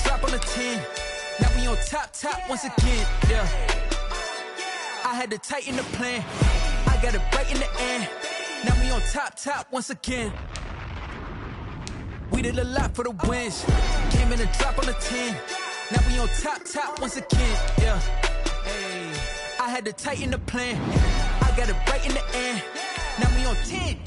drop on the 10. Now we on top once again, yeah. I had to tighten the plan. I got it right in the end. Now we on top once again. We did a lot for the wins. Came in and drop on the 10. Now we on top once again, yeah. Hey, I had to tighten the plan. I got it right in the end. Now we on 10.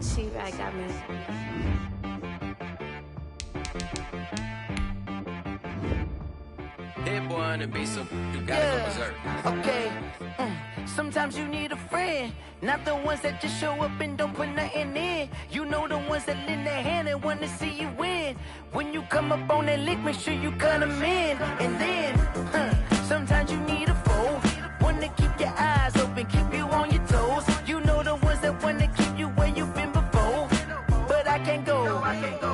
She right got me. Hit boy on the beat, so you gotta go berserk. Okay. Sometimes you need a friend, not the ones that just show up and don't put nothing in. You know the ones that lend their hand and wanna see you win. When you come up on that lick, make sure you cut them in. And then, sometimes you need a foe, one to keep your eyes open, keep you on your toes. You know the ones that wanna keep you where you've been before. But I can't go,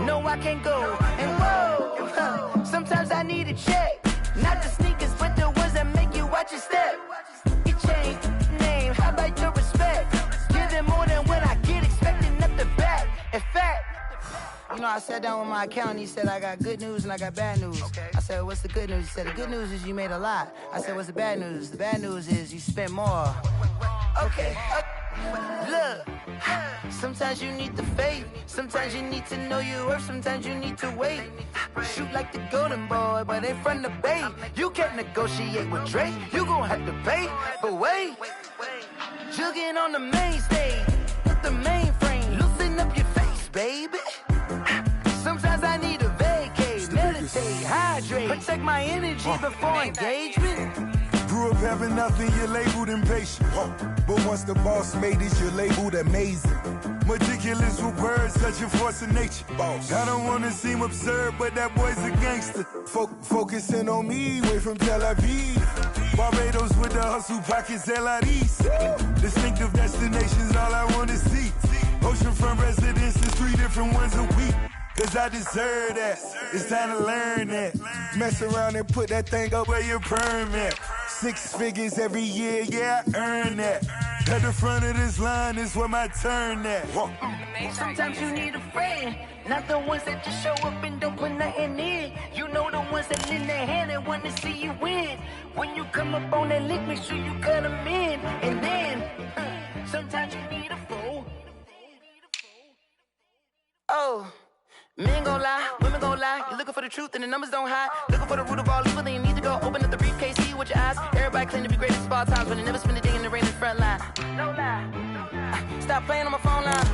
no I can't go. And whoa, sometimes I need a check, not the sneakers, but the ones that make you watch your step. You change name, how about your respect? Give them more than what I get, expecting up the back. In fact, you know, I sat down with my accountant, he said, I got good news and I got bad news. Okay. I said, what's the good news? He said, the good news is you made a lot. I said, what's the bad news? The bad news is you spent more. Okay. Look, sometimes you need the faith, sometimes you need to know your worth, sometimes you need to wait. Shoot like the golden boy, but ain't from the bay. You can't negotiate with Drake, you gon' have to pay. But wait, jugging on the main stage, with the mainframe, loosen up your face, baby. Sometimes I need a vacate, meditate, hydrate, protect my energy before engagement. Grew up having nothing, you're labeled impatient. But once the boss made it, you're labeled amazing. Meticulous with words, such a force of nature. I don't wanna seem absurd, but that boy's a gangster. Focusing on me, way from Tel Aviv. Barbados with the hustle pockets, LIDs. Distinctive destinations, all I wanna see. Oceanfront residences, 3 different ones a week. Cause I deserve that, it's time to learn that. Mess around and put that thing up where your permit. 6 figures every year, yeah, I earn that. At the front of this line is where my turn at. Sometimes you need a friend, not the ones that just show up and don't put nothing in. You know the ones that lend their hand and want to see you win. When you come up on that lick, make sure you cut them in. And then, sometimes you need a foe. Oh. Men gon' lie, women gon' lie. You're looking for the truth and the numbers don't hide. Looking for the root of all evil, then you need to go open up the briefcase, see with your eyes. Everybody claim to be great at small times, but they never spend a day in the rain in the front line. No lie, stop playing on my phone line.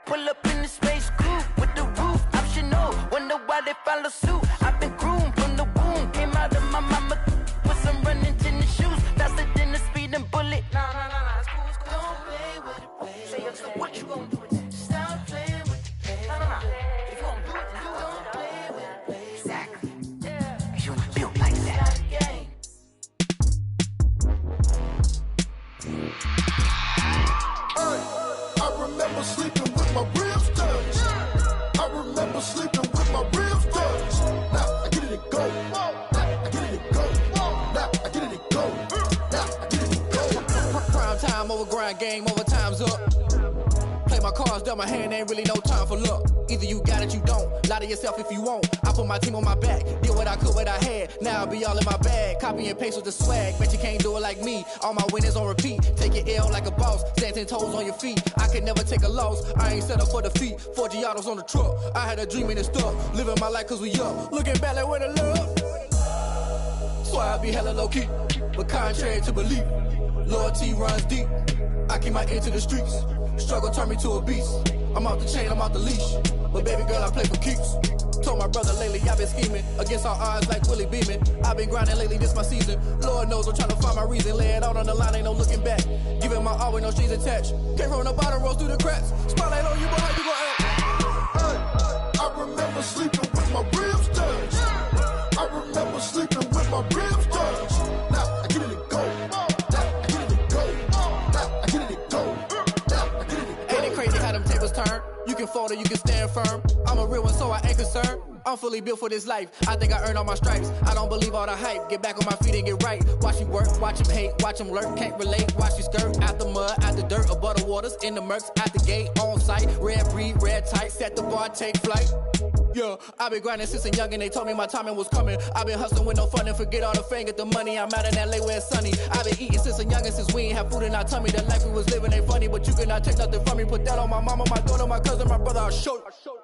Pull up in the space coupe with the roof optional. Wonder why they follow suit. I've been groomed from the womb, came out of my mama with some running tennis shoes, faster than the speeding bullet. No, it's cool, it's cool. Don't play with it, baby. Say so what you gon' do? Stop playing. If you gon' do it, then don't play with it, baby. Exactly. Yeah. Cause you ain't built like that. I remember sleeping with my ribs touched. I remember sleeping with my ribs touched. Now I get it and go. Now I get it and go. Now I get it and go. Now I get it and go. Prime time over grind game, over time's up. Play my cards, dealt my hand, ain't really no time for luck. Either you got it, you don't. Lie to yourself if you won't. I put my team on my back, did what I could, what I had. Now I be all in my bag, copy and paste with the swag. Bet you can't do it like me. All my winners on repeat. Take your L like a boss, stand 10 toes on your feet. I can never take a loss. I ain't set up for defeat. 4 Giottos on the truck. I had a dream and it stuck. Living my life cause we up. Looking back like where the love. So I be hella low key, but contrary to belief, loyalty runs deep. I keep my ear to the streets. Struggle turned me to a beast. I'm out the chain, I'm out the leash. But baby girl, I play for keeps. Told my brother lately, I've been scheming against all odds like Willie Beeman. I've been grinding lately, this my season. Lord knows I'm trying to find my reason. Lay it out on the line, ain't no looking back. Giving my all with no strings attached. Can't roll no bottom, rolls through the cracks. Spotlight on you, but how you gon' act? I my ribs touch. Now I get it and go. Now I get it and go. Now I get it and go. Now I get it and go. Ain't it crazy how them tables turn? You can fold or you can stand firm. I'm a real one, so I ain't concerned. I'm fully built for this life. I think I earned all my stripes. I don't believe all the hype. Get back on my feet and get right. Watch you work, watch him hate, watch him lurk. Can't relate, watch you skirt. Out the mud, out the dirt, above the waters, in the murks, out the gate, on site. Red breed, red tight, set the bar, take flight. Yeah, I've been grinding since a young and they told me my timing was coming. I've been hustling with no fun and forget all the fame, get the money. I'm out in LA where it's sunny. I've been eating since a young and since we ain't have food in our tummy. The life we was living ain't funny, but you cannot take nothing from me. Put that on my mama, my daughter, my cousin, my brother, I'll show you.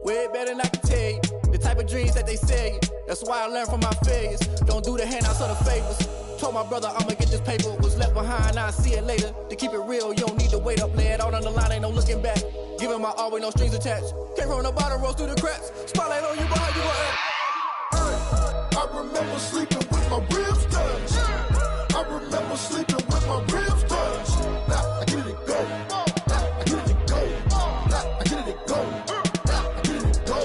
Way better than I can tell you. The type of dreams that they sell you. That's why I learned from my failures. Don't do the handouts or the favors. Told my brother I'ma get this paper. Was left behind, I'll see it later. To keep it real, you don't need to wait up. Lay it out on the line, ain't no looking back. Giving my all with no strings attached. Came from the bottom, rose through the cracks. Spotlight on you, but how you gon' act? I remember sleeping with my ribs touched. I remember sleeping with my ribs touched. Now I get it and go. Now I get it and go. Now I get it and go. Now I get it and go.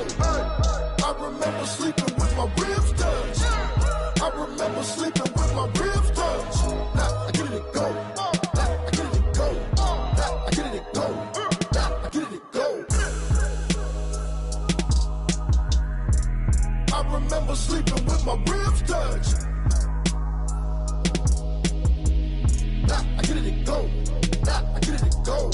I remember sleeping with my ribs touched. I remember sleeping with my ribs touched. Now I get it and go. Now I get it and go. Now I get it and go. Now I get it and go. I remember sleeping with my ribs touched. Now I get it and go. Now I get it and go.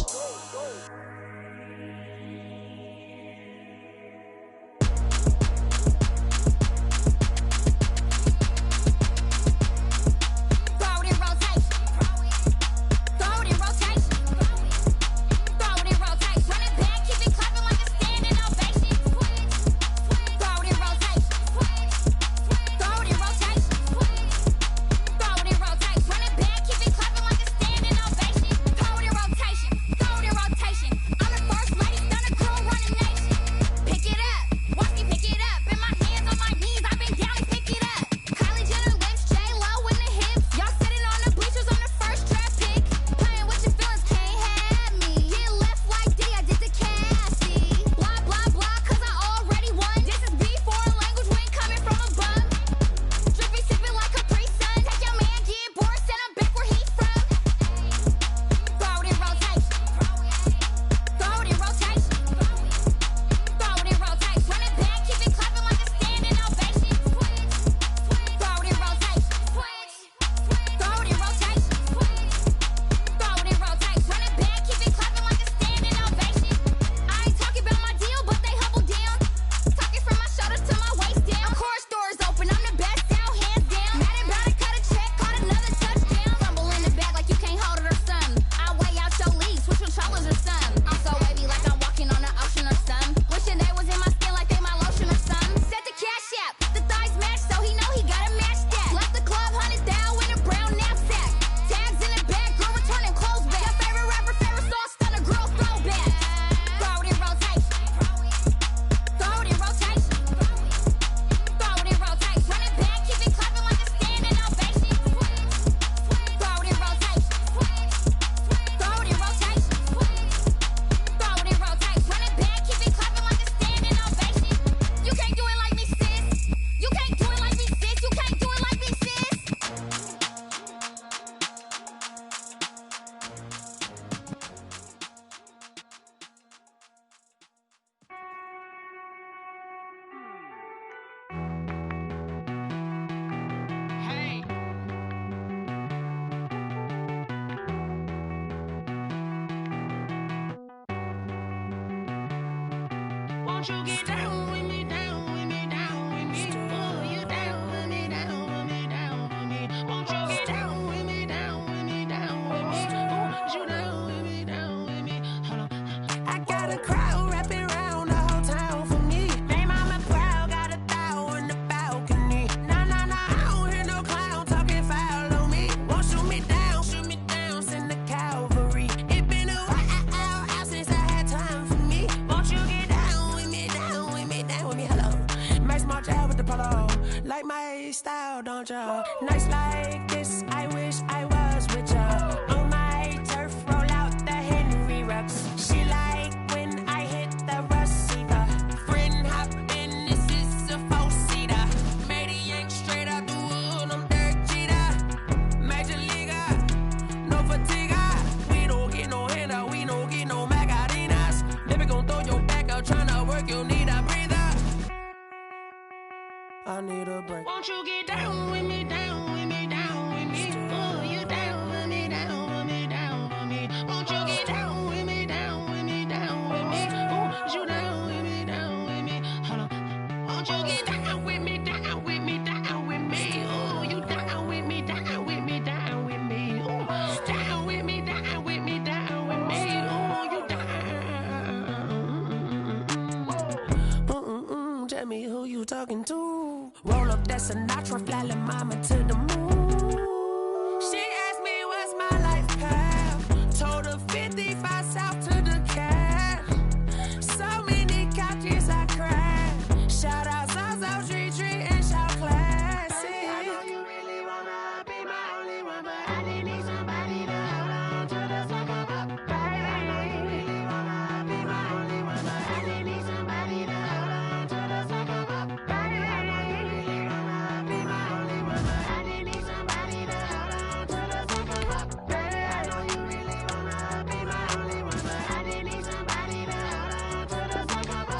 Won't you get down with me, down with me, down with me? Oh, you down with me, down with me, down with me. Won't you get down with me, down with me, down with me? Oh, you down with me, down with me? Hold on. I got a crowd wrapping around the whole town for me. They mama proud, got a thou on the balcony. Nah, nah, nah, I don't hear no clown talking foul on me. Won't shoot me down, send the cavalry. It been a while since I had time for me. Won't you get down with me, down with me, down with me? Hello. Max March out with the polo. Like my style, don't ya? Nights like this, I wish I was with ya. On my turf, roll out the Henry Rux. She like when I hit the receiver. Friend hop in, this is a four-seater. Made a yank straight out the wood. work, you need a breather. I need a break. Won't you get down with me, down with me, down with me? Oh, you down with me, down with me, down with me. Won't you get down with me, down with me, down with me? Oh, you down with me, down with me. Hold on. Won't you get down with me, down with me, down with me? Oh, you down with me, down with me, down with me. Oh, down with me, down with me, down with me. Oh, you down. Tell me who you talking to. Roll up that Sinatra, fly la mama to the moon. She asked me what's my life path. Told her 55 south to the cat. So many couches I cried. Shout out Zazo, Tree, and shout classic. I know you really wanna be my only one, but I didn't need somebody to hold on to the second up. Baby, I know you really wanna be my only one, but I didn't need somebody to hold on to the second up. Baby, I know you really wanna be my only one, but I didn't need somebody to hold on to the second up. Baby, I know you really wanna be my only one, but I didn't need somebody to hold on to the second up.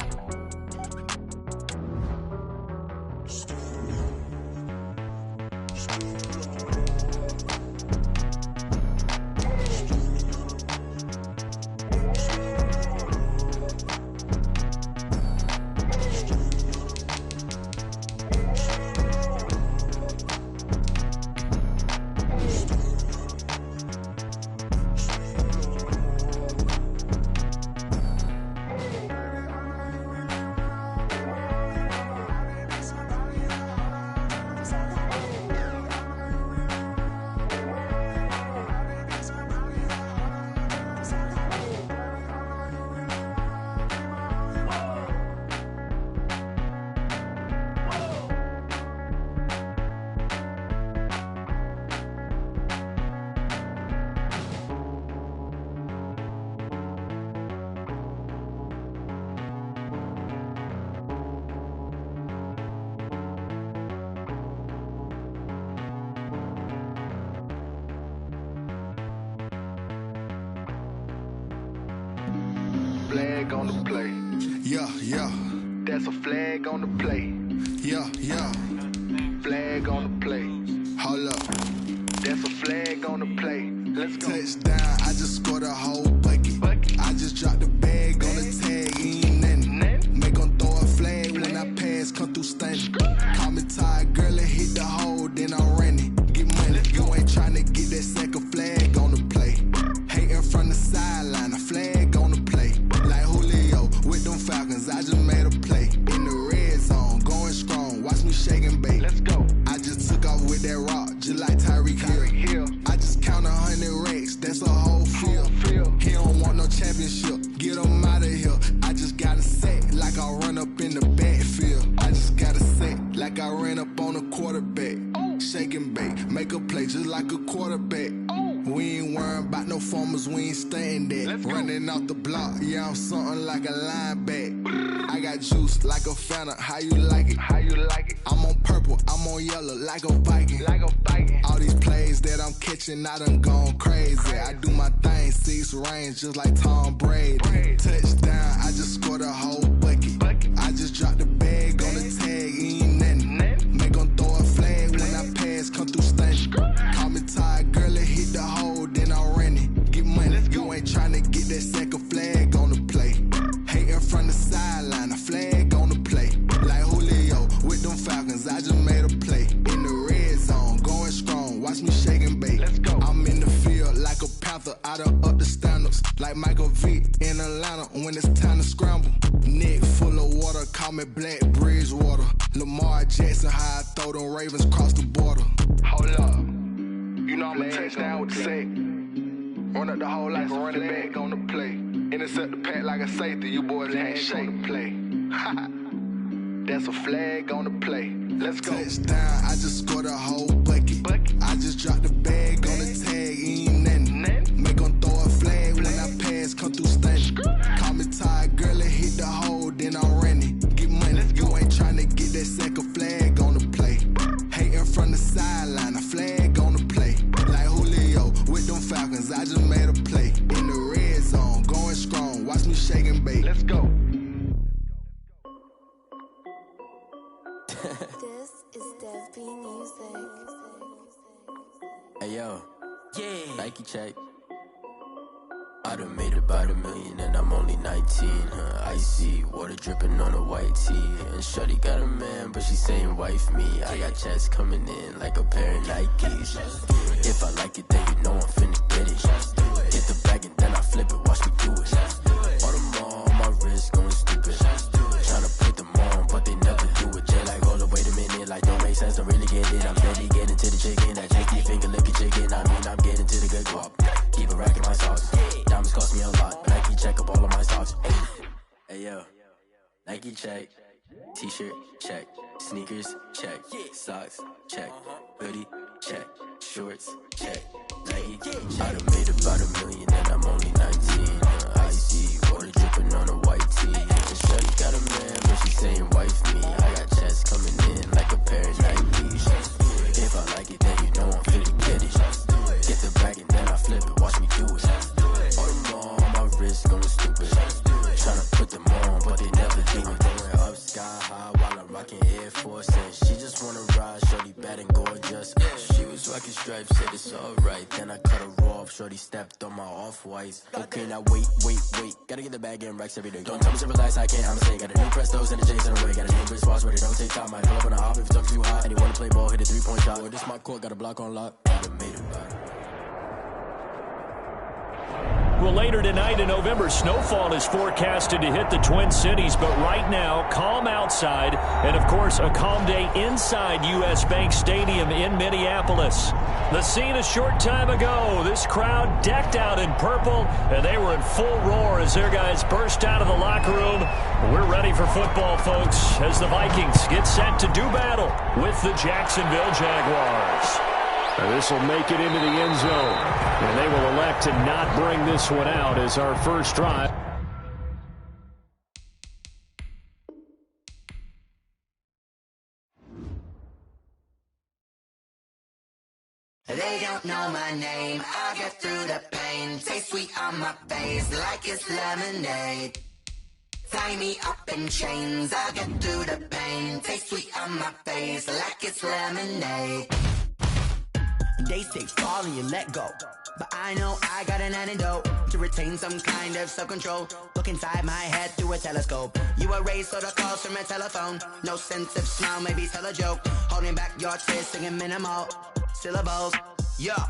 Flag on the play. Yeah, yeah, That's a flag on the play. yeah, yeah. Flag on the play. Hold up. That's a flag on the play. Let's go. Touchdown, I just scored a whole bucket. I just dropped the bag on the tag, ain't nothing. Make 'em throw a flag when I pass, come through stunning. Call me tired, girl, and hit the hole, then I'm running. Get money, you ain't tryna get that second flag on the play. Hating from the sideline, a flag on the play. Like Julio with them Falcons, I just made a play. In the red zone, going strong, watch me shake and bake. Let's go. I just took off with that rock, just like Tyreek Hill. I just count 100 racks, that's a whole field. He don't want no championship, get him out of here. I just gotta set like I run up in the backfield. I just gotta set like I ran up on a quarterback. Shake and bake, make a play just like a quarterback. We ain't worrying about no formers, we ain't staying there. Running off the block, yeah, I'm something like a lineback. I got juice like a Fanta, how you like it? How you like it? I'm on purple, I'm on yellow like a Viking. Like a Viking. All these plays that I'm catching, I done gone crazy. I do my thing, 6 range just like Tom Brady. Touchdown, I just scored a whole bucket. I just dropped the bag on the tag, ain't nothing. Make 'em throw a flag when I pass, come through stunning. Call me tired, girl, and hit the hole, then I'm running. Get money, you ain't tryna get that second flag on the play. Hating from the sideline, a flag on the play. Like Julio with them Falcons, I just made a play. In the red zone, going strong, watch me shake and bake. Let's go. I'm in the field like a panther, I done up the standards. Like Michael Vick in Atlanta when it's time to scramble. Neck full of water, call me Black Bridgewater. Lamar Jackson, how I throw them Ravens cross the border. Hold up. You know I'm a touchdown with the sack. Run up the whole like a running back on the play. Intercept the pack like a safety. You boys ain't shake the play. That's a flag on the play. Let's go. Touchdown, I just scored a whole bucket. I just dropped the bag on the tag, ain't nothing. Make 'em throw a flag when I pass, come through stunning. Call me tired, girl, and hit the hole, then I'm running. Get money, you ain't tryna get that second flag on the play. Hating from the sideline, a flag on the play. Like Julio with them Falcons, I just made a play. In the red zone, going strong, watch me shake and bake. Let's go. This is Dev B Music. Hey yo, Yeah. Nike check. I done made about $1 million and I'm only 19. Icy, water dripping on a white tee. And shorty got a man, but she saying wife me. I got checks coming in like a pair of Nikes. If I like it, then you know I'm finna get it. Get the bag and then I flip it, watch me do it. All on my wrist going stupid. Tryna put them on, but they never do it. Jay like, hold up, wait a minute, like don't make sense, don't really get it. I'm steady getting to the chicken, that janky finger licking chicken. I mean, I'm getting to the good guap. Keep a rack in my sauce. Diamonds cost me a lot, Nike check up all of my socks. Hey yo, Nike check. T-shirt check. Sneakers check. Socks check. Hoodie check. Shorts check. Nike. I done made about $1 million and I'm only 19. Icy, water dripping on a white tee. And shorty got a man, but she saying wife me. I got checks coming in like a pair of Nikes. If I like it, then you know I'm finna get it. Get the bag and then I flip it, watch me do it. All on my wrist going stupid. Tryna put them on, but they never do it. Going up sky high while I'm rocking Air Force. And she just wanna ride, shorty bad and gorgeous. She was rocking stripes, said it's alright. Then I cut her off, shorty stepped on my off-whites. Okay, now wait. Gotta get the bag and racks every day. Don't tell me to relax, I can't, I'ma say. Got a new Prestos and the J's in the way. Got a new British watch, but it don't take time. Might pull up on a hop if it's up too high. And you wanna play ball, hit a 3-point shot. Or this my court, got a block on lock. I done made it back. Well, later tonight in November, snowfall is forecasted to hit the Twin Cities, but right now, calm outside, and of course, a calm day inside U.S. Bank Stadium in Minneapolis. The scene a short time ago, this crowd decked out in purple, and they were in full roar as their guys burst out of the locker room. We're ready for football, folks, as the Vikings get set to do battle with the Jacksonville Jaguars. This will make it into the end zone, and they will elect to not bring this one out as our first drive. They don't know my name, I get through the pain. Taste sweet on my face like it's lemonade. Tie me up in chains, I get through the pain. Taste sweet on my face like it's lemonade. They say fall and you let go, but I know I got an antidote to retain some kind of self-control. Look inside my head through a telescope. You erase all the calls from a telephone. No sense of smile, maybe tell a joke. Holding back your tears, singing minimal syllables. Yeah,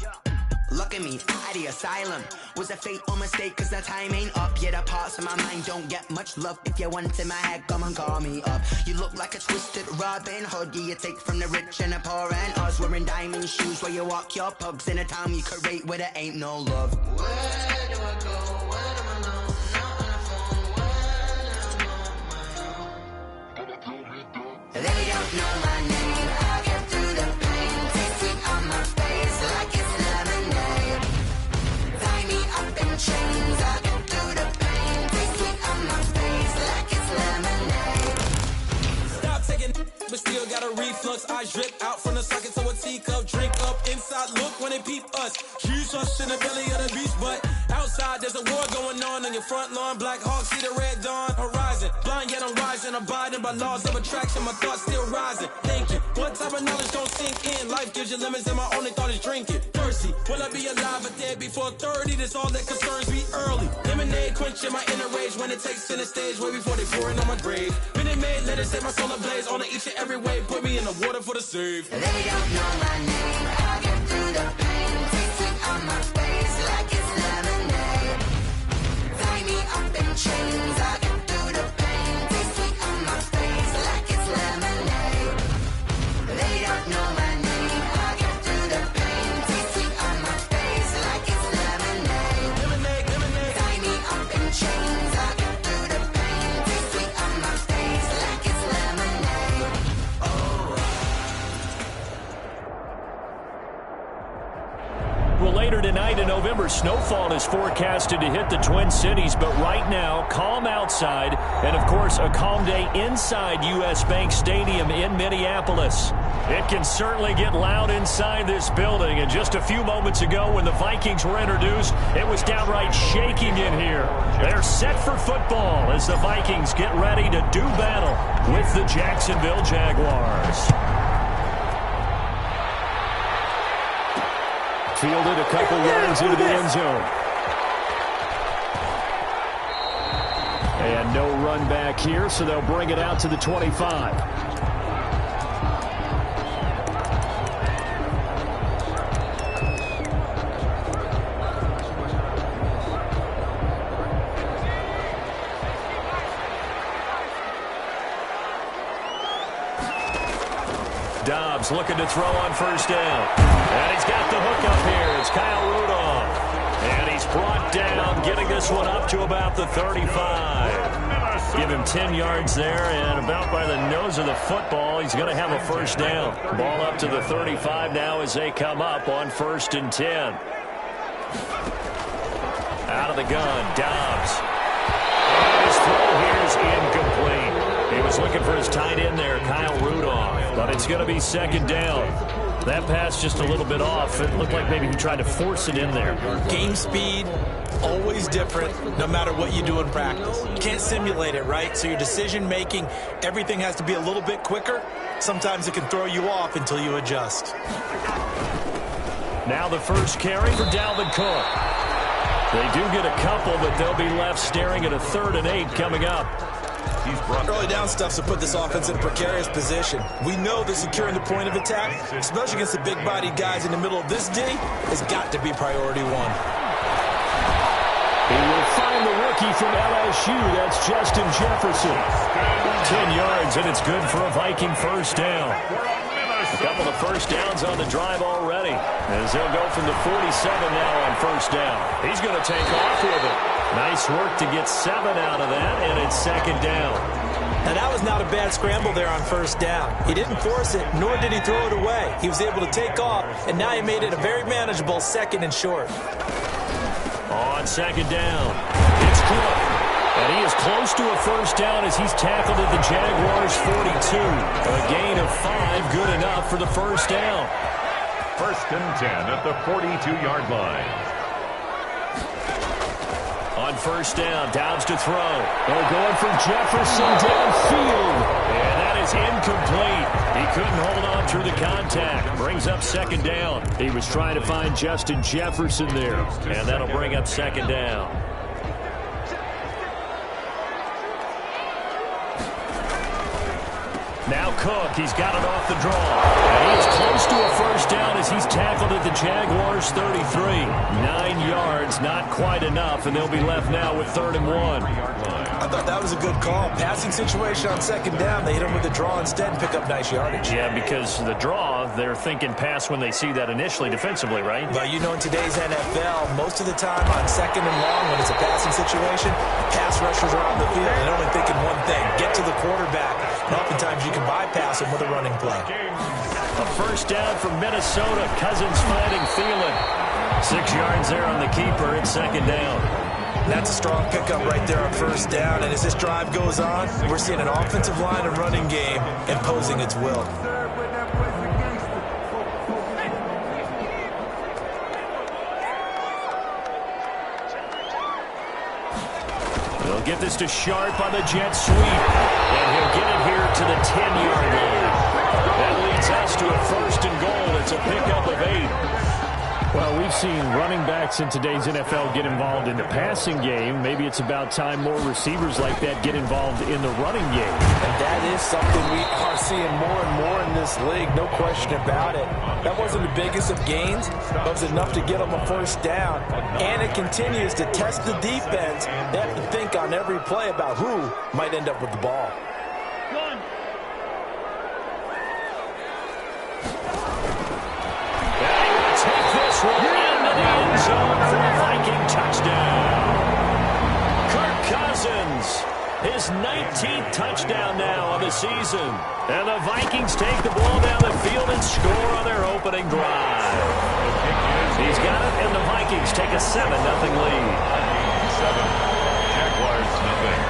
look at me, out the asylum. Was a fate or mistake, cause the time ain't up. Yet the parts of my mind don't get much love. If you want in my head, come and call me up. You look like a twisted Robin Hood. Yeah, you take from the rich and the poor and us. Wearing diamond shoes while you walk your pugs in a town you create where there ain't no love. Where do I go? Where do I know? Not on the phone when I'm on my own. They don't know my name. I get through the pain. Taste sweet on my face like it's lemonade. Tie me up in chains. I get through the pain. Taste sweet on my face like it's lemonade. Stop taking, but still got a reflux. Eyes drip out from the socket to a teacup. Drink up inside, look when they peep us. Choose us in the belly of the beast, but outside there's a war going on your front lawn. Black Hawk, see the red dawn horizon. Blind yet I'm rising, abiding by laws of attraction. My thoughts still rising, thinking. What type of knowledge don't sink in? Life gives you limits and my only thought is drinking. Thirsty, will I be alive or dead before 30? That's all that concerns me early. Lemonade quenching my inner rage when it takes center stage way before they pour it on my grave. Minute Maid, let it set my soul ablaze. On each and every way, put me in the water for the save. They don't know my name, I get through the pain. Taste sweet on my face like it's lemonade. Tie me up in chains, I get through the pain. Taste sweet on my face like it's lemonade. They don't know my name, I get through the pain. Taste sweet on my face like it's lemonade. Lemonade. Tie me up in chains, I get through the pain. Taste sweet on my face like it's lemonade. Well, later tonight in November, snowfall is forecasted to hit the Twin Cities, but right now, calm outside, and of course, a calm day inside U.S. Bank Stadium in Minneapolis. It can certainly get loud inside this building, and just a few moments ago when the Vikings were introduced, it was downright shaking in here. They're set for football as the Vikings get ready to do battle with the Jacksonville Jaguars. Fielded a couple yards into the end zone. And no run back here, so they'll bring it out to the 25. Dobbs looking to throw on first down. And he's got the hook up here. It's Kyle Rudolph. And he's brought down, getting this one up to about the 35. Give him 10 yards there, and about by the nose of the football, he's going to have a first down. Ball up to the 35 now as they come up on 1st and 10. Out of the gun, Dobbs. And his throw here is incomplete. He was looking for his tight end there, Kyle Rudolph, but it's going to be 2nd down. That pass just a little bit off. It looked like maybe he tried to force it in there. Game speed, always different, no matter what you do in practice. You can't simulate it, right? So your decision making, everything has to be a little bit quicker. Sometimes it can throw you off until you adjust. Now the first carry for Dalvin Cook. They do get a couple, but they'll be left staring at a 3rd and 8 coming up. Early down stuffs will put this offense in a precarious position. We know that securing the point of attack, especially against the big-bodied guys in the middle of this D, has got to be priority one. He will find the rookie from LSU. That's Justin Jefferson. 10 yards, and it's good for a Viking first down. A couple of first downs on the drive already, as they'll go from the 47 now on first down. He's going to take off with it. Nice work to get 7 out of that, and it's 2nd down. Now, that was not a bad scramble there on first down. He didn't force it, nor did he throw it away. He was able to take off, and now he made it a very manageable 2nd and short. On 2nd down, it's Cook. And he is close to a first down as he's tackled at the Jaguars' 42. A gain of 5, good enough for the first down. 1st and 10 at the 42-yard line. On first down, Dobbs to throw. They're going for Jefferson downfield. And that is incomplete. He couldn't hold on through the contact. Brings up 2nd down. He was trying to find Justin Jefferson there. And that'll bring up 2nd down. Now Cook, he's got it off the draw. And he's close to a first down as he's tackled at the Jaguars' 33. 9 yards, not quite enough, and they'll be left now with 3rd and 1. I thought that was a good call. Passing situation on 2nd down. They hit him with the draw instead and pick up nice yardage. Yeah, because the draw, they're thinking pass when they see that initially defensively, right? But you know, in today's NFL, most of the time on 2nd and long, when it's a passing situation, pass rushers are on the field and only thinking one thing, get to the quarterback. And oftentimes you can bypass him with a running play. A first down from Minnesota. Cousins finding Thielen. 6 yards there on the keeper. It's 2nd down. That's a strong pickup right there on first down. And as this drive goes on, we're seeing an offensive line and running game imposing its will. They'll get this to Sharp on the jet sweep. And he'll get it here to the 10-yard line. That leads us to a 1st and goal. It's a pickup of 8. Well, we've seen running backs in today's NFL get involved in the passing game. Maybe it's about time more receivers like that get involved in the running game. And that is something we are seeing more and more in this league, no question about it. That wasn't the biggest of gains, but it was enough to get them a first down. And it continues to test the defense. They have to think on every play about who might end up with the ball. Into the end zone for a Viking touchdown. Kirk Cousins, his 19th touchdown now of the season. And the Vikings take the ball down the field and score on their opening drive. He's got it, and the Vikings take a 7-0 lead. 7, Jaguars nothing.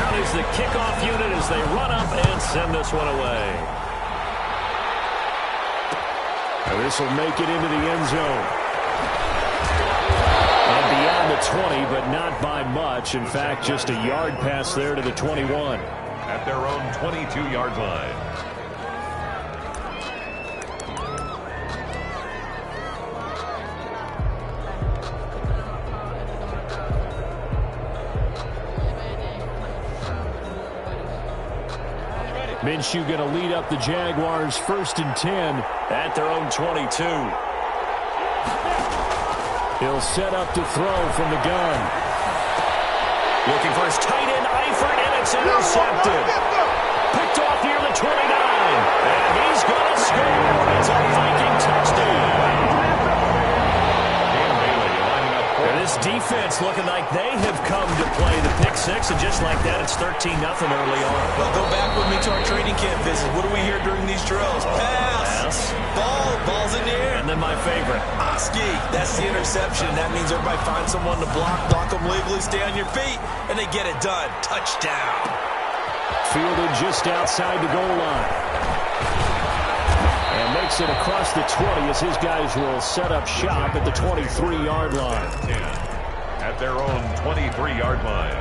Out is the kickoff unit as they run up and send this one away. This will make it into the end zone. And beyond the 20, but not by much. In fact, just a yard pass there to the 21. at their own 22-yard line. Minshew going to lead up the Jaguars 1st and 10 at their own 22. He'll set up to throw from the gun. Looking for his tight end, Eifert, and it's intercepted. Picked off near the 29. And he's going to score. It's a Viking touchdown. And this defense looking like they have come to play the pick six, and just like that, it's 13-0 early on. Well, go back with me to our training camp visit. What do we hear during these drills? Pass. Ball's in the air. And then my favorite. Oski. That's the interception. That means everybody finds someone to block them legally, stay on your feet, and they get it done. Touchdown. Fielded just outside the goal line. And makes it across the 20 as his guys will set up shop at the 23-yard line. At their own 23-yard line.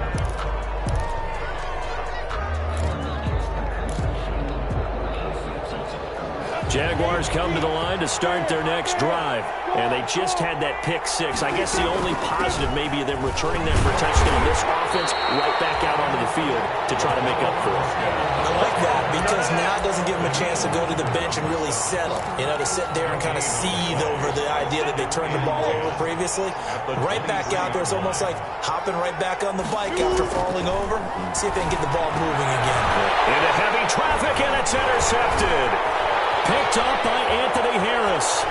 Jaguars come to the line to start their next drive. And they just had that pick six. I guess the only positive maybe of them returning that for a touchdown. This offense right back out onto the field to try to make up for it. I like that because now it doesn't give them a chance to go to the bench and really settle. You know, to sit there and kind of seethe over the idea that they turned the ball over previously. Right back out there. It's almost like hopping right back on the bike after falling over. See if they can get the ball moving again. Into heavy traffic, and it's intercepted. Picked up by Anthony Harris.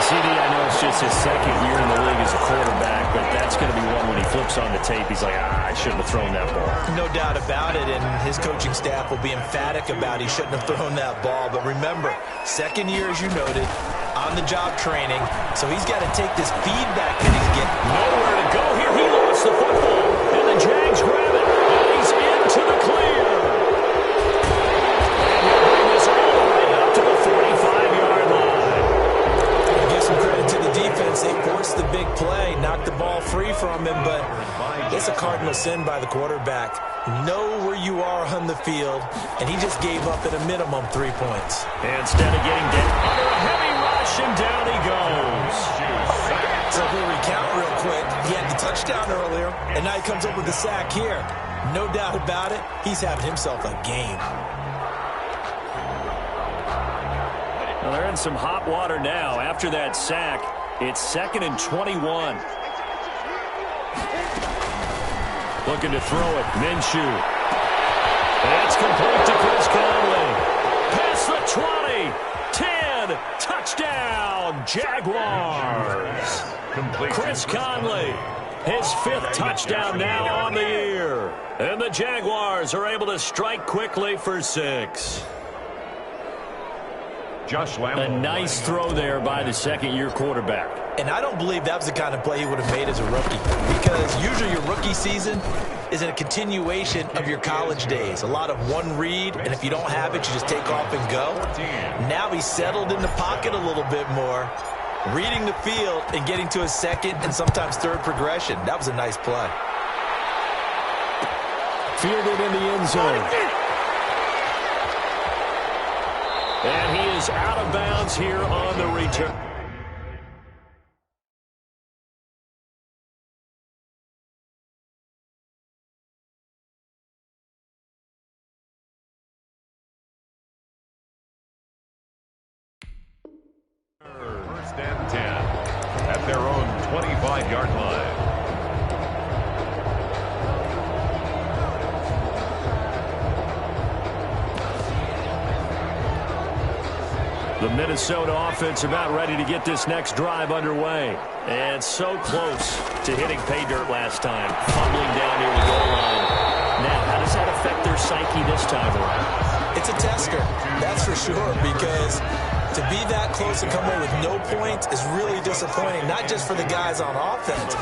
CD, I know it's just his second year in the league as a quarterback, but that's going to be one when he flips on the tape. He's like, I shouldn't have thrown that ball. No doubt about it, and his coaching staff will be emphatic about he shouldn't have thrown that ball. But remember, second year, as you noted, on-the-job training, so he's got to take this feedback that he's getting. Nowhere to go here. He lost the football, and the Jags grab it, and he's into the clear. They forced the big play, knocked the ball free from him, but it's a cardinal sin by the quarterback. Know where you are on the field, and he just gave up at a minimum 3 points. Instead of getting down under a heavy rush, and down he goes. So we'll recount real quick. He had the touchdown earlier, and now he comes up with the sack here. No doubt about it, he's having himself a game. Well, they're in some hot water now after that sack. It's 2nd and 21. Looking to throw it. Minshew. It's complete to Chris Conley. Past the 20. 10. Touchdown, Jaguars. Complete. Chris Conley. His 5th touchdown now on the year. And the Jaguars are able to strike quickly for 6. A nice throw there by the second-year quarterback. And I don't believe that was the kind of play he would have made as a rookie, because usually your rookie season is a continuation of your college days. A lot of one read, and if you don't have it, you just take off and go. Now he's settled in the pocket a little bit more, reading the field and getting to his second and sometimes third progression. That was a nice play. Fielded in the end zone. And he is out of bounds here on the return. First and 10 at their own 25-yard line. The Minnesota offense about ready to get this next drive underway. And so close to hitting pay dirt last time. Fumbling down near the goal line. Now, how does that affect their psyche this time around? It's a tester, that's for sure, because to be that close and come away with no points is really disappointing, not just for the guys on offense,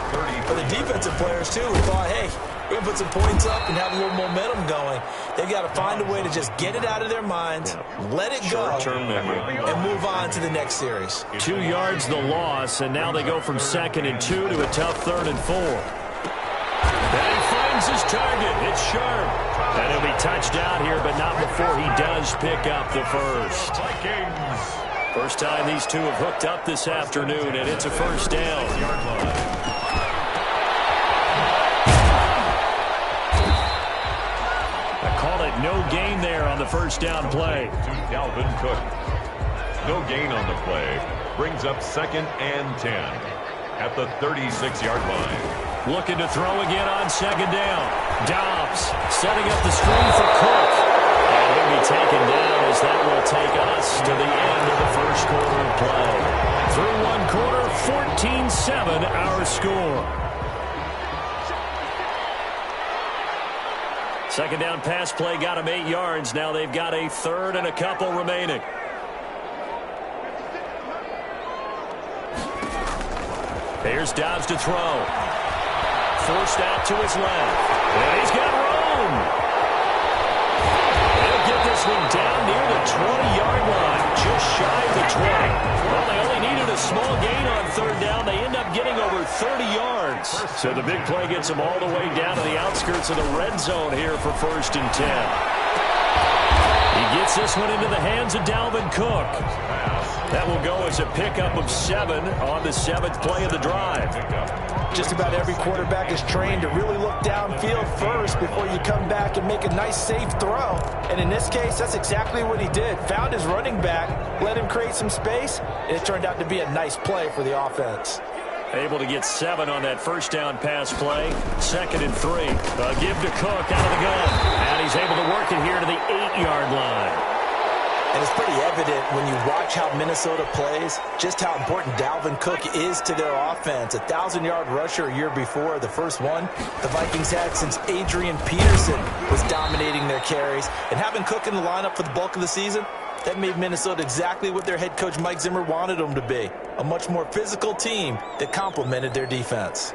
but the defensive players, too, who thought, hey, we're going to put some points up and have a little momentum going. They've got to find a way to just get it out of their minds, let it go, and move on to the next series. 2 yards the loss, and now they go from 2nd and 2 to a tough 3rd and 4. And he finds There's his target. It's sharp. And he'll be touched out here, but not before he does pick up the first. First time these two have hooked up this afternoon, and it's a first down. I call it no gain there on the first down play. To Dalvin Cook. No gain on the play. Brings up 2nd and 10 at the 36-yard line. Looking to throw again on 2nd down. Dobbs setting up the screen for Cook. And he'll be taken down as that will take us to the end of the first quarter of play. Through one quarter, 14-7 our score. Second down pass play got him 8 yards. Now they've got a third and a couple remaining. Here's Dobbs to throw. Forced out to his left. And he's got room. They'll get this one down near the 20-yard line. Just shy of the 20. Well, they only needed a small gain on third down. They end up getting over 30 yards. So the big play gets them all the way down to the outskirts of the red zone here for 1st and 10. He gets this one into the hands of Dalvin Cook. That will go as a pickup of 7 on the 7th play of the drive. Just about every quarterback is trained to really look downfield first before you come back and make a nice, safe throw. And in this case, that's exactly what he did. Found his running back, let him create some space, and it turned out to be a nice play for the offense. Able to get 7 on that first down pass play. 2nd and 3. A give to Cook out of the gun. And he's able to work it here to the 8-yard line. And it's pretty evident when you watch how Minnesota plays, just how important Dalvin Cook is to their offense. 1,000-yard rusher a year before, the first one the Vikings had since Adrian Peterson was dominating their carries. And having Cook in the lineup for the bulk of the season, that made Minnesota exactly what their head coach Mike Zimmer wanted them to be. A much more physical team that complemented their defense.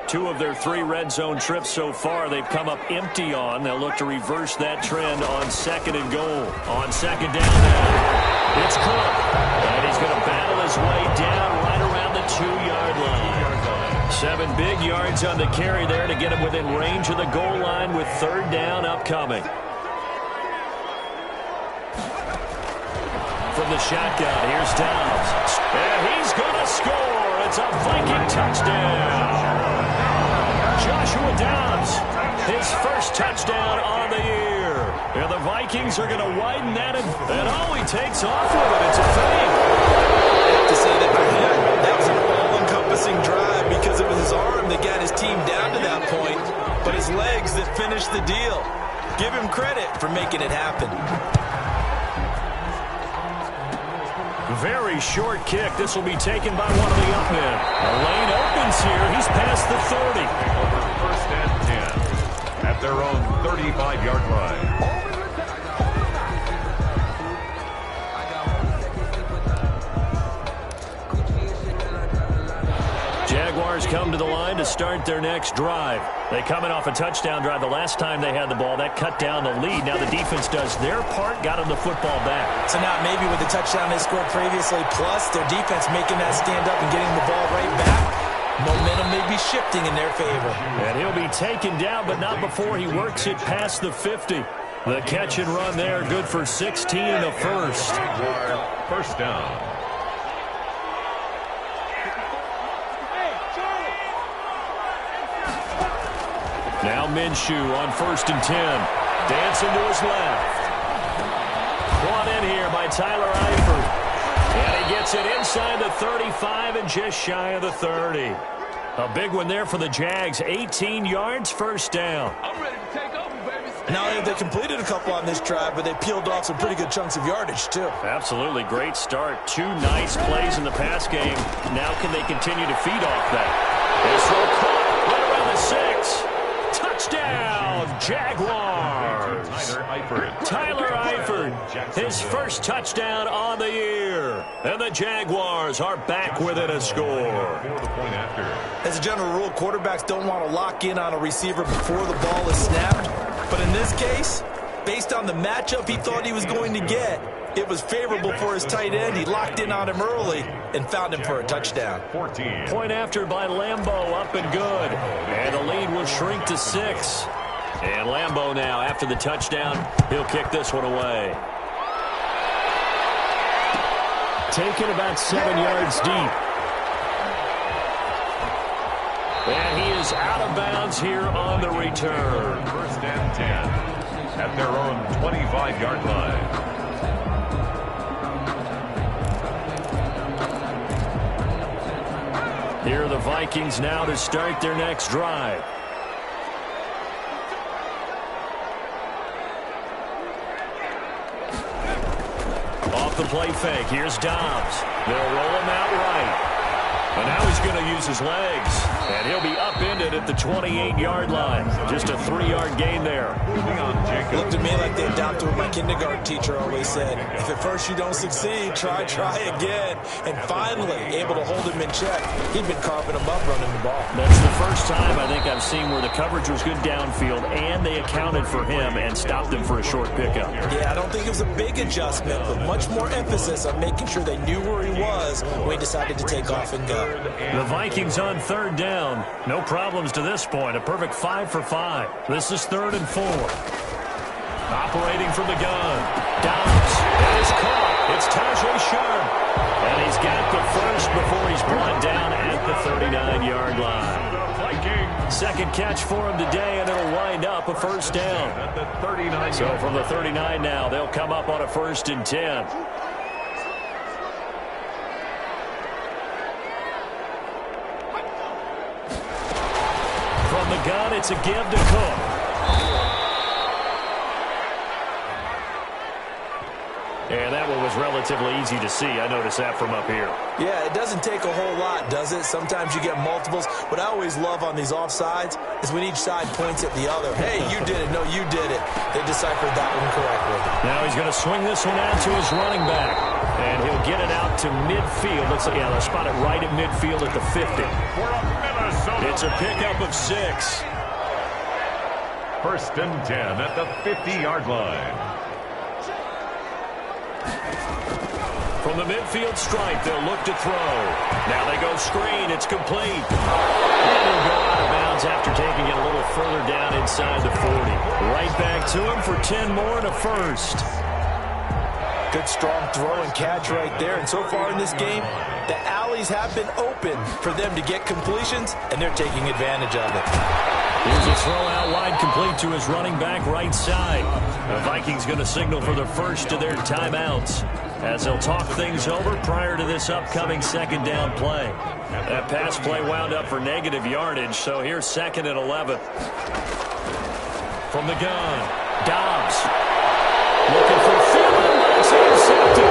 2 of their 3 red zone trips so far they've come up empty on. They'll look to reverse that trend on 2nd and goal. On 2nd down now, it's Cook. And he's going to battle his way down right around the 2-yard line. 7 big yards on the carry there to get him within range of the goal line with 3rd down upcoming. From the shotgun, here's Dobbs. And he's going to score. It's a Viking touchdown. Joshua Dobbs, his first touchdown on the year. And the Vikings are going to widen that, and all he takes off with it, it's a fake. I have to say that for him, that was an all-encompassing drive because it was his arm that got his team down to that point, but his legs that finished the deal. Give him credit for making it happen. Very short kick. This will be taken by one of the up men. The lane opens here. He's past the 30. 1st and 10 at their own 35-yard line. Jaguars come to the line to start their next drive. They come in off a touchdown drive the last time they had the ball. That cut down the lead. Now the defense does their part, got them the football back. So now maybe with the touchdown they scored previously, plus their defense making that stand up and getting the ball right back, momentum may be shifting in their favor. And he'll be taken down, but not before he works it past the 50. The catch and run there, good for 16 and a first. First down. Now Minshew on 1st and 10. Dancing to his left. Brought in here by Tyler Eifert. And he gets it inside the 35 and just shy of the 30. A big one there for the Jags. 18 yards, first down. I'm ready to take over, baby. Now they completed a couple on this drive, but they peeled off some pretty good chunks of yardage, too. Absolutely great start. 2 nice plays in the pass game. Now can they continue to feed off that? This throw caught right around the 6. Touchdown, Jaguars. Tyler Eifert, his first touchdown on the year. And the Jaguars are back within a score. As a general rule, quarterbacks don't want to lock in on a receiver before the ball is snapped. But in this case, based on the matchup he thought he was going to get, it was favorable for his tight end. He locked in on him early and found him for a touchdown. 14. Point after by Lambeau, up and good. And the lead will shrink to 6. And Lambeau now, after the touchdown, he'll kick this one away. Taken about 7 yards deep. And he is out of bounds here on the return. First and 10 at their own 25-yard line. Here are the Vikings now to start their next drive. Off the play fake. Here's Dobbs. They'll roll him out right. And now he's going to use his legs. And he'll be upended at the 28-yard line. Just a 3-yard gain there. Looked to me like they adopted what my kindergarten teacher always said. If at first you don't succeed, try again. And finally, able to hold him in check. He'd been carving him up running the ball. That's the first time I think I've seen where the coverage was good downfield and they accounted for him and stopped him for a short pickup. Yeah, I don't think it was a big adjustment, but much more emphasis on making sure they knew where he was when he decided to take off and go. The Vikings on 3rd down. No problems to this point. A perfect 5 for 5. This is 3rd and 4. Operating from the gun. Dobbs. That is caught. It's Tajay Sharp. And he's got the first before he's brought down at the 39-yard line. Second catch for him today, and it'll wind up a first down. So from the 39 now, they'll come up on a 1st and 10. From the gun, it's a give to Cook. And that one was relatively easy to see. I noticed that from up here. Yeah, it doesn't take a whole lot, does it? Sometimes you get multiples. What I always love on these offsides is when each side points at the other. Hey, you did it. No, you did it. They deciphered that one correctly. Now he's going to swing this one out to his running back. And he'll get it out to midfield. Looks like, yeah, they'll spot it right at midfield at the 50. It's a pickup of 6. First and 10 at the 50-yard line. From the midfield stripe, they'll look to throw. Now they go screen. It's complete. And he'll go out of bounds after taking it a little further down inside the 40. Right back to him for 10 more and a first. Good strong throw and catch right there. And so far in this game, the alleys have been open for them to get completions, and they're taking advantage of it. Here's a throw out wide complete to his running back right side. The Vikings going to signal for the first of their timeouts as they'll talk things over prior to this upcoming 2nd down play. That pass play wound up for negative yardage, so here's 2nd and 11. From the gun, Dobbs. Looking for Thielen, but it's intercepted.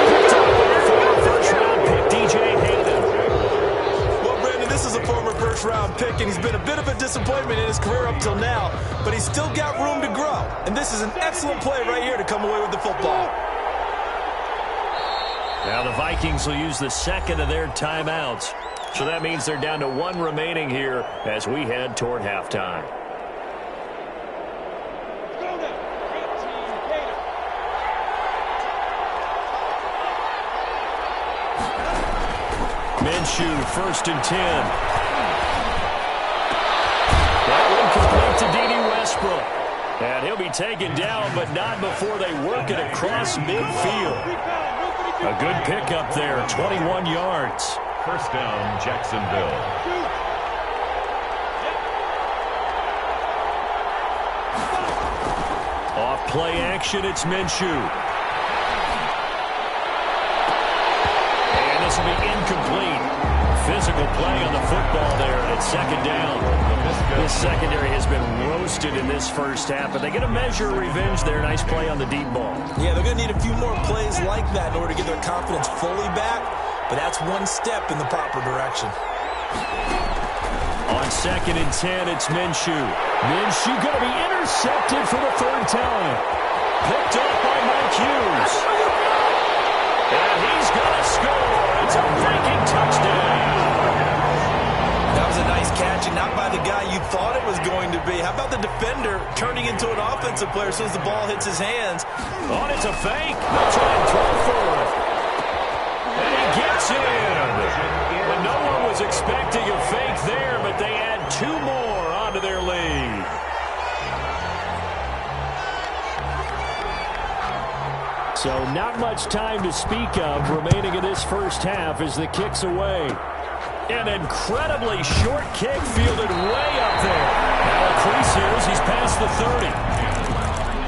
Picked up by a former first-round pick, DJ Hayden. Well, Brandon, this is a former first-round pick, and he's been a bit of a disappointment in his career up till now, but he's still got room to grow. And this is an excellent play right here to come away with the football. Now the Vikings will use the 2nd of their timeouts. So that means they're down to 1 remaining here as we head toward halftime. Minshew, 1st and 10. That one complete to D.D. Westbrook. And he'll be taken down, but not before they work it across midfield. A good pickup there, 21 yards. First down, Jacksonville. Off play action, it's Minshew. And this will be incomplete. Physical play on the football there, and it's 2nd down. This secondary has been roasted in this first half, but they get a measure of revenge there. Nice play on the deep ball. Yeah, they're going to need a few more plays like that in order to get their confidence fully back, but that's one step in the proper direction. On 2nd and 10, it's Minshew. Minshew going to be intercepted for the 3rd time. Picked up by Mike Hughes. And he's going to score. It's a Viking touchdown. That was a nice catch, and not by the guy you thought it was going to be. How about the defender turning into an offensive player as soon as the ball hits his hands? Oh, and it's a fake. They'll try and throw for it. And he gets in. And no one was expecting a fake there, but they add 2 more onto their lead. So not much time to speak of remaining in this first half as the kick's away. An incredibly short kick fielded way up there. Now a crease here as he's past the 30.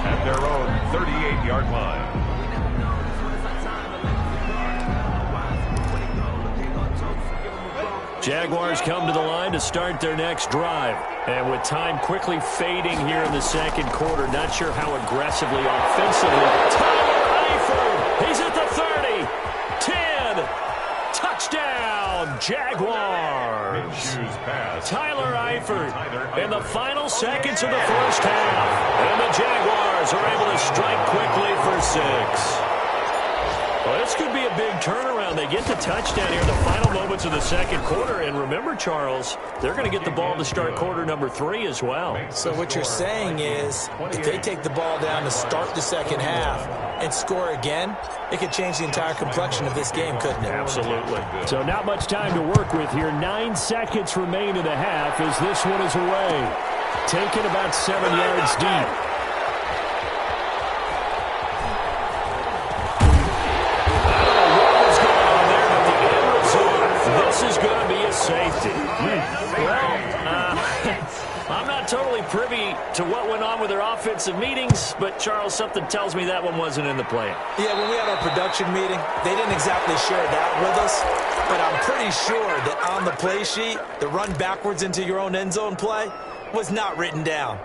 At their own 38-yard line. Jaguars come to the line to start their next drive. And with time quickly fading here in the second quarter, not sure how aggressively, offensively. Tyler Eifert, he's at the 30. 10. Touchdown, Jaguars. Tyler Eifert in the final seconds of the first half. And the Jaguars are able to strike quickly for 6. Well, this could be a big turnaround. They get the touchdown here in the final moments of the second quarter. And remember, Charles, they're going to get the ball to start quarter number 3 as well. So what you're saying is if they take the ball down to start the second half and score again, it could change the entire complexion of this game, couldn't it? Absolutely. So not much time to work with here. 9 seconds remain in the half as this one is away. Taken about 7 yards deep. This is going to be a safety. Well, I'm not totally privy to what went on with their offensive meetings, but, Charles, something tells me that one wasn't in the plan. Yeah, when we had our production meeting, they didn't exactly share that with us, but I'm pretty sure that on the play sheet, the run backwards into your own end zone play was not written down.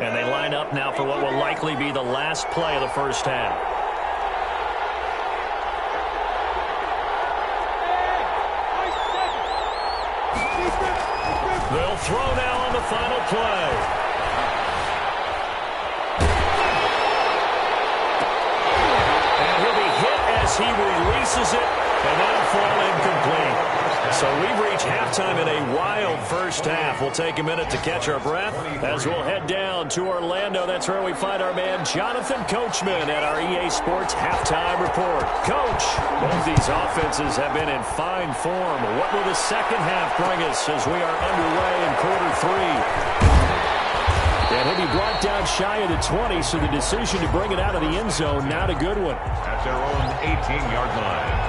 And they line up now for what will likely be the last play of the first half. They'll throw now on the final play. And he'll be hit as he releases it, and that'll fall incomplete. So we've reached halftime in a wild first half. We'll take a minute to catch our breath as we'll head down to Orlando. That's where we find our man Jonathan Coachman at our EA Sports Halftime Report. Coach, both these offenses have been in fine form. What will the second half bring us as we are underway in quarter 3? And he'll be brought down shy of the 20, so the decision to bring it out of the end zone, not a good one. At their own 18-yard line.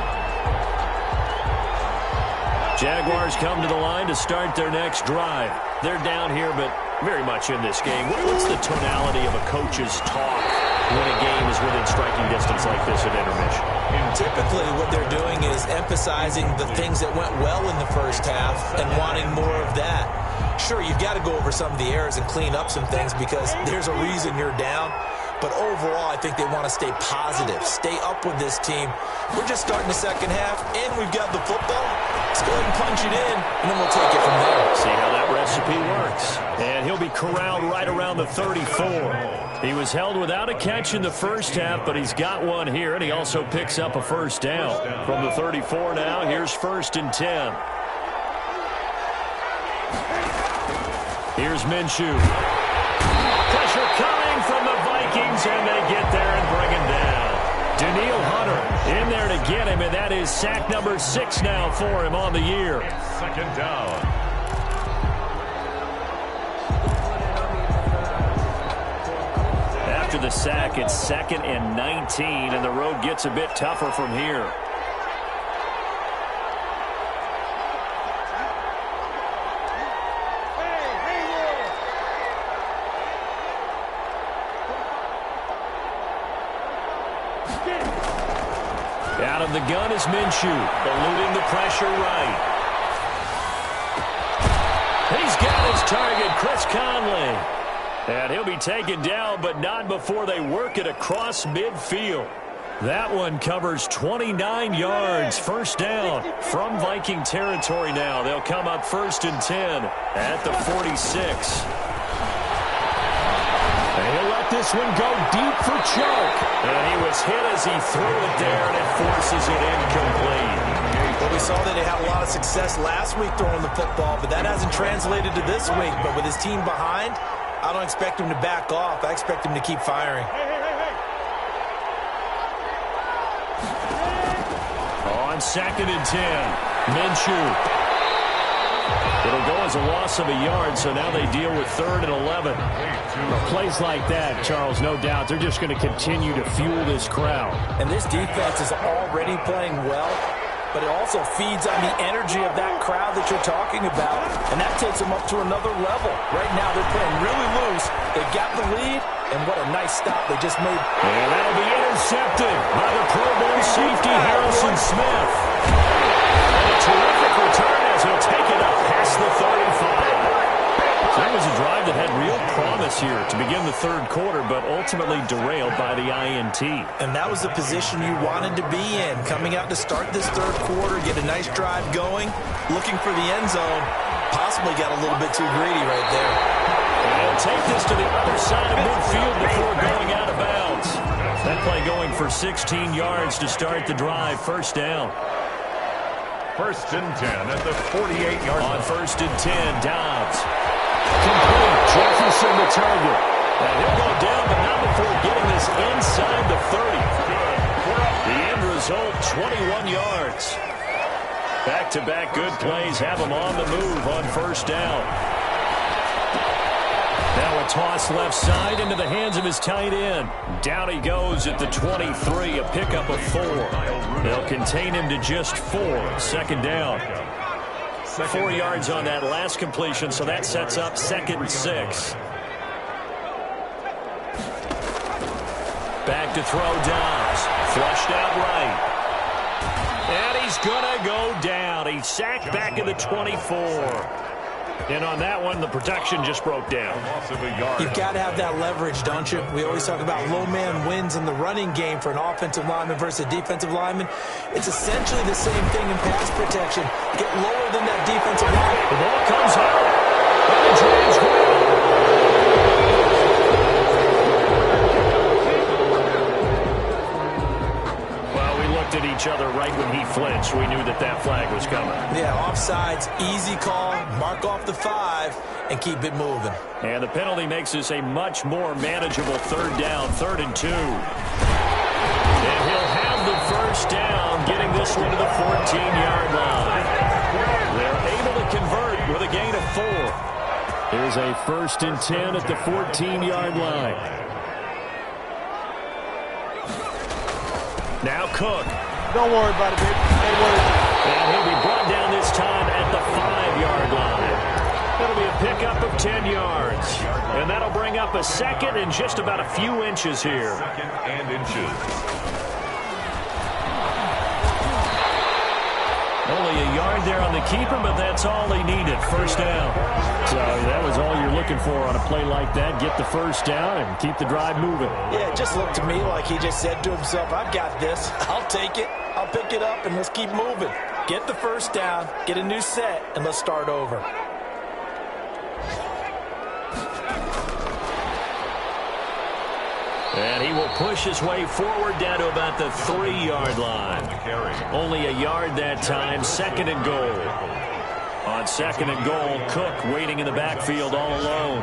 Jaguars come to the line to start their next drive. They're down here, but very much in this game. What's the tonality of a coach's talk when a game is within striking distance like this at intermission? Typically, what they're doing is emphasizing the things that went well in the first half and wanting more of that. Sure, you've got to go over some of the errors and clean up some things because there's a reason you're down. But overall, I think they want to stay positive, stay up with this team. We're just starting the second half, and we've got the football. Let's go ahead and punch it in, and then we'll take it from there. See how that recipe works. And he'll be corralled right around the 34. He was held without a catch in the first half, but he's got one here, and he also picks up a first down. From the 34 now, here's 1st and 10. Here's Minshew. Pressure coming from the Vikings, and they get there and bring him down. Daniil Hunter in there to get him, and that is sack number 6 now for him on the year. Second down. After the sack, it's 2nd and 19, and the road gets a bit tougher from here. Out of the gun is Minshew, eluding the pressure right. He's got his target, Chris Conley. And he'll be taken down, but not before they work it across midfield. That one covers 29 yards. First down from Viking territory now. They'll come up 1st and 10 at the 46. And he'll let let this one go deep for Chark. And he was hit as he threw it there, and it forces it incomplete. Well, we saw that he had a lot of success last week throwing the football, but that hasn't translated to this week. But with his team behind, I don't expect him to back off. I expect him to keep firing. On 2nd and 10, Minshew. It'll go as a loss of a yard, so now they deal with 3rd and 11. Plays like that, Charles, no doubt, they're just going to continue to fuel this crowd. And this defense is already playing well, but it also feeds on the energy of that crowd that you're talking about, and that takes them up to another level. Right now, they're playing really loose. They've got the lead, and what a nice stop they just made. And that'll be intercepted by the Pro Bowl safety, Harrison Smith. And a terrific return as he'll take it up past the 35. So that was a drive that had real promise here to begin the 3rd quarter, but ultimately derailed by the INT. And that was the position you wanted to be in. Coming out to start this 3rd quarter, get a nice drive going, looking for the end zone. Possibly got a little bit too greedy right there. And he'll take this to the other side of midfield before going out of bounds. That play going for 16 yards to start the drive. 1st down. 1st and 10 at the 48-yard line. On 1st and 10, Dobbs. Complete. Jefferson the target. And he'll go down, but not before getting this inside the 30. The end result, 21 yards. Back-to-back good plays have him on the move on 1st down. Now a toss left side into the hands of his tight end. Down he goes at the 23, a pickup of 4. They'll contain him to just 4. 2nd down. 4 yards on that last completion, so that sets up 2nd and 6. Back to throw Dobbs. Flushed out right. And he's going to go down. He's sacked back at the 24. And on that one, the protection just broke down. You've got to have that leverage, don't you? We always talk about low man wins in the running game for an offensive lineman versus a defensive lineman. It's essentially the same thing in pass protection. Get lower than that defensive line. The ball comes out. And the Giants win. At each other right when he flinched. We knew that that flag was coming. Yeah, offsides, easy call, mark off the 5, and keep it moving. And the penalty makes this a much more manageable 3rd down, 3rd and 2. And he'll have the 1st down, getting this one to the 14-yard line. They're able to convert with a gain of 4. Here's a 1st and 10 at the 14-yard line. Now Cook. Don't worry about it, baby. I ain't worried. And he'll be brought down this time at the 5-yard line. That'll be a pickup of 10 yards. And that'll bring up a 2nd and just about a few inches here. 2nd and inches. Only a yard there on the keeper, but that's all he needed. 1st down. So that was all you're looking for on a play like that. Get the 1st down and keep the drive moving. Yeah, it just looked to me like he just said to himself, I've got this. I'll take it. I'll pick it up, and let's keep moving. Get the 1st down, get a new set, and let's start over. And he will push his way forward down to about the 3-yard line. Only a yard that time. 2nd and goal. On 2nd and goal, Cook waiting in the backfield all alone.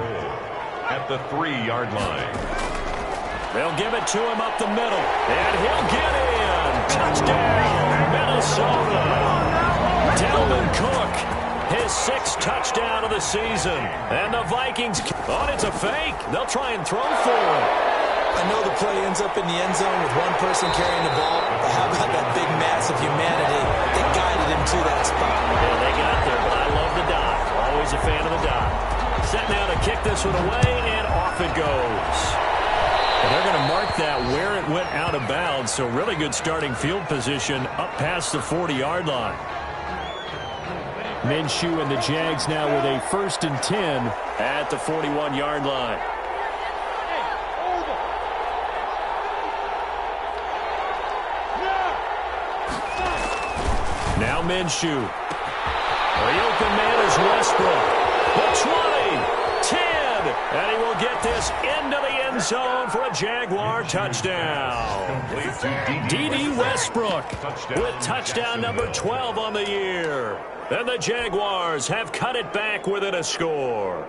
At the 3-yard line. They'll give it to him up the middle. And he'll get in. Touchdown, Minnesota. Dalvin Cook, his 6th touchdown of the season. And the Vikings, it's a fake. They'll try and throw for him. I know the play ends up in the end zone with one person carrying the ball, but how about that big mass of humanity that guided him to that spot? Yeah, they got there, but I love the dot. Always a fan of the dot. Set now to kick this one away, and off it goes. And they're going to mark that where it went out of bounds, so really good starting field position up past the 40-yard line. Minshew and the Jags now with a 1st and 10 at the 41-yard line. Now Minshew. The open man is Westbrook. The 20, 10. good. And he will get this into the end zone for a Jaguar touchdown. D.D. Westbrook with touchdown number 12 on the year. And the Jaguars have cut it back within a score.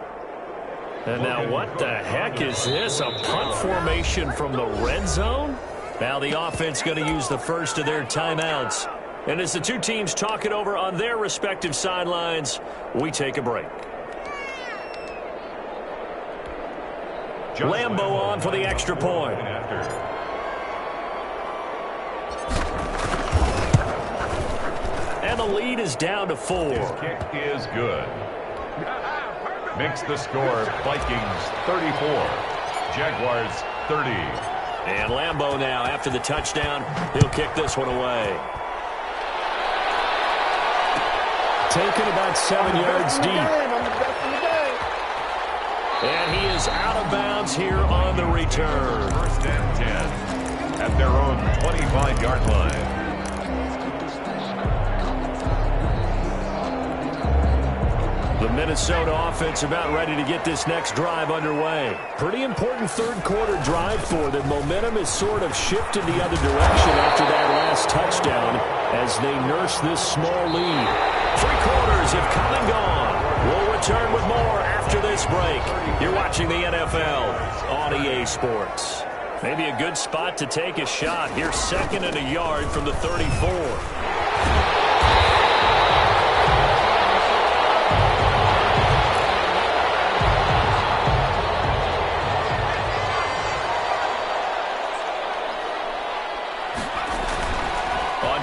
And now what the heck is this? A punt formation from the red zone? Now the offense going to use the first of their timeouts. And as the two teams talk it over on their respective sidelines, we take a break. Lambo on for the extra point. And the lead is down to 4. His kick is good. Makes the score Vikings 34, Jaguars 30. And Lambo now, after the touchdown, he'll kick this one away. Taken about 7 yards deep. And he is out of bounds here on the return. First and 10 at their own 25-yard line. The Minnesota offense about ready to get this next drive underway. Pretty important third-quarter drive for them. Momentum is sort of shifted the other direction after that last touchdown as they nurse this small lead. 3 quarters have come and gone. We'll return with more after this break. You're watching the NFL on EA Sports. Maybe a good spot to take a shot. Here's 2nd and a yard from the 34.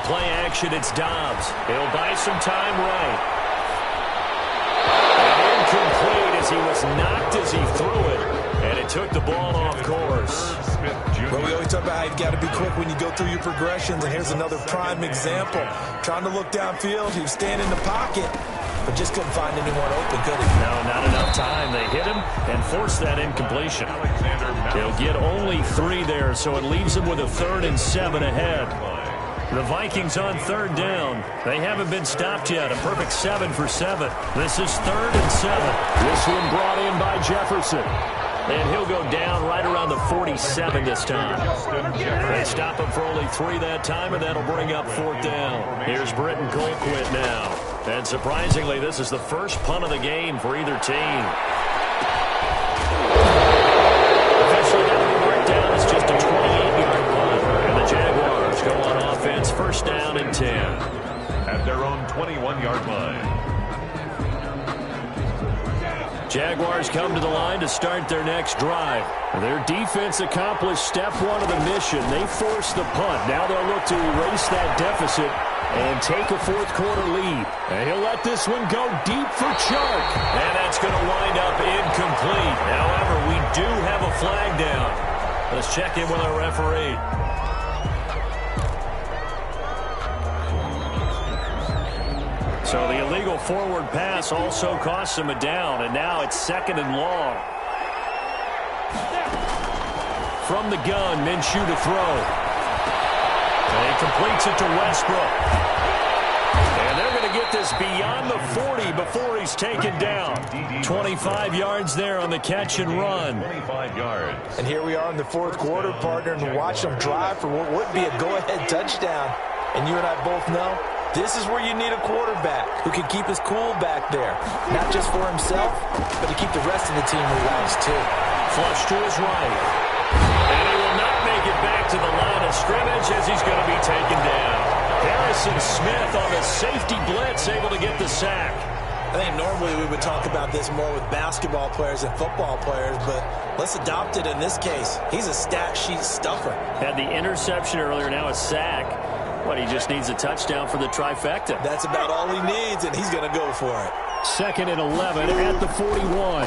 Play action, it's Dobbs. He'll buy some time right. And incomplete as he was knocked as he threw it. And it took the ball off course. Well, we always talk about how you've got to be quick when you go through your progressions. And here's another prime example. Trying to look downfield. He was standing in the pocket, but just couldn't find anyone open, could he? No, not enough time. They hit him and forced that incompletion. He'll get only 3 there, so it leaves him with a 3rd and 7 ahead. The Vikings on 3rd down. They haven't been stopped yet. A perfect 7 for 7. This is 3rd and 7. This one brought in by Jefferson. And he'll go down right around the 47 this time. They stop him for only 3 that time, and that'll bring up 4th down. Here's Britton Colquitt now. And surprisingly, this is the first punt of the game for either team. Officially going to be marked down as just a 28-yard punt. And the Jaguars go on offense, 1st down and 10. At their own 21-yard line. Jaguars come to the line to start their next drive. Their defense accomplished step 1 of the mission. They forced the punt. Now they'll look to erase that deficit and take a 4th quarter lead. And he'll let this one go deep for Chark. And that's going to wind up incomplete. However, we do have a flag down. Let's check in with our referee. So the illegal forward pass also costs him a down, and now it's 2nd and long. From the gun, Minshew to throw. And he completes it to Westbrook. And they're going to get this beyond the 40 before he's taken down. 25 yards there on the catch and run. 25 yards. And here we are in the 4th quarter, partner, and watch them drive for what would be a go-ahead touchdown. And you and I both know, this is where you need a quarterback who can keep his cool back there. Not just for himself, but to keep the rest of the team relaxed, too. Flush to his right. And he will not make it back to the line of scrimmage as he's going to be taken down. Harrison Smith on the safety blitz, able to get the sack. I think normally we would talk about this more with basketball players and football players, but let's adopt it in this case. He's a stat sheet stuffer. Had the interception earlier, now a sack. What, he just needs a touchdown for the trifecta. That's about all he needs, and he's going to go for it. 2nd and 11 at the 41.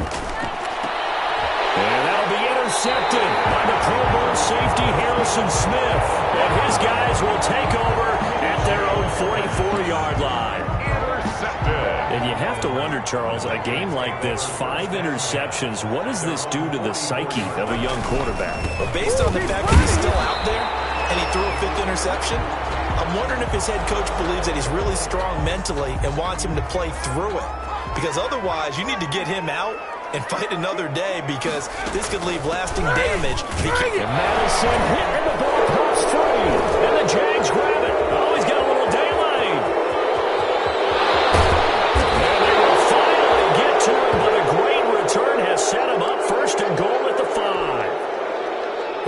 And that'll be intercepted by the Pro Bowl safety Harrison Smith. And his guys will take over at their own 44-yard line. And you have to wonder, Charles, a game like this, 5 interceptions, what does this do to the psyche of a young quarterback? Well, based on the fact that he's still out there and he threw a 5th interception, I'm wondering if his head coach believes that he's really strong mentally and wants him to play through it. Because otherwise, you need to get him out and fight another day because this could leave lasting damage. And Madison hit and the ball pops free. And the Jags grab it. Oh, he's got a little daylight. And they will finally get to him, but a great return has set him up first and goal at the 5.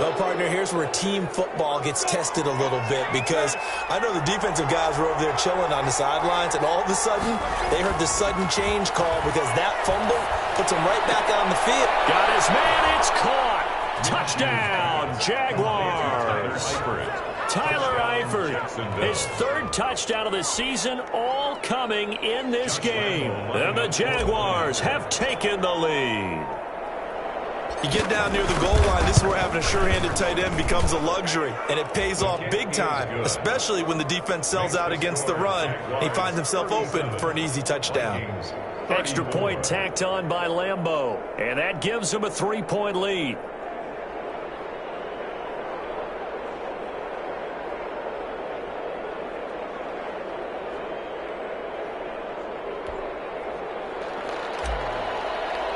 Well, partner, here's where team football gets tested a little bit because I know the defensive guys were over there chilling on the sidelines, and all of a sudden, they heard the sudden change call because that fumble puts them right back on the field. Got his man. It's caught. Touchdown, Jaguars. Tyler Eifert, his 3rd touchdown of the season, all coming in this game. And the Jaguars have taken the lead. You get down near the goal line, this is where having a sure-handed tight end becomes a luxury, and it pays off big time, especially when the defense sells out against the run, and he finds himself open for an easy touchdown. Extra point tacked on by Lambeau, and that gives him a 3-point lead.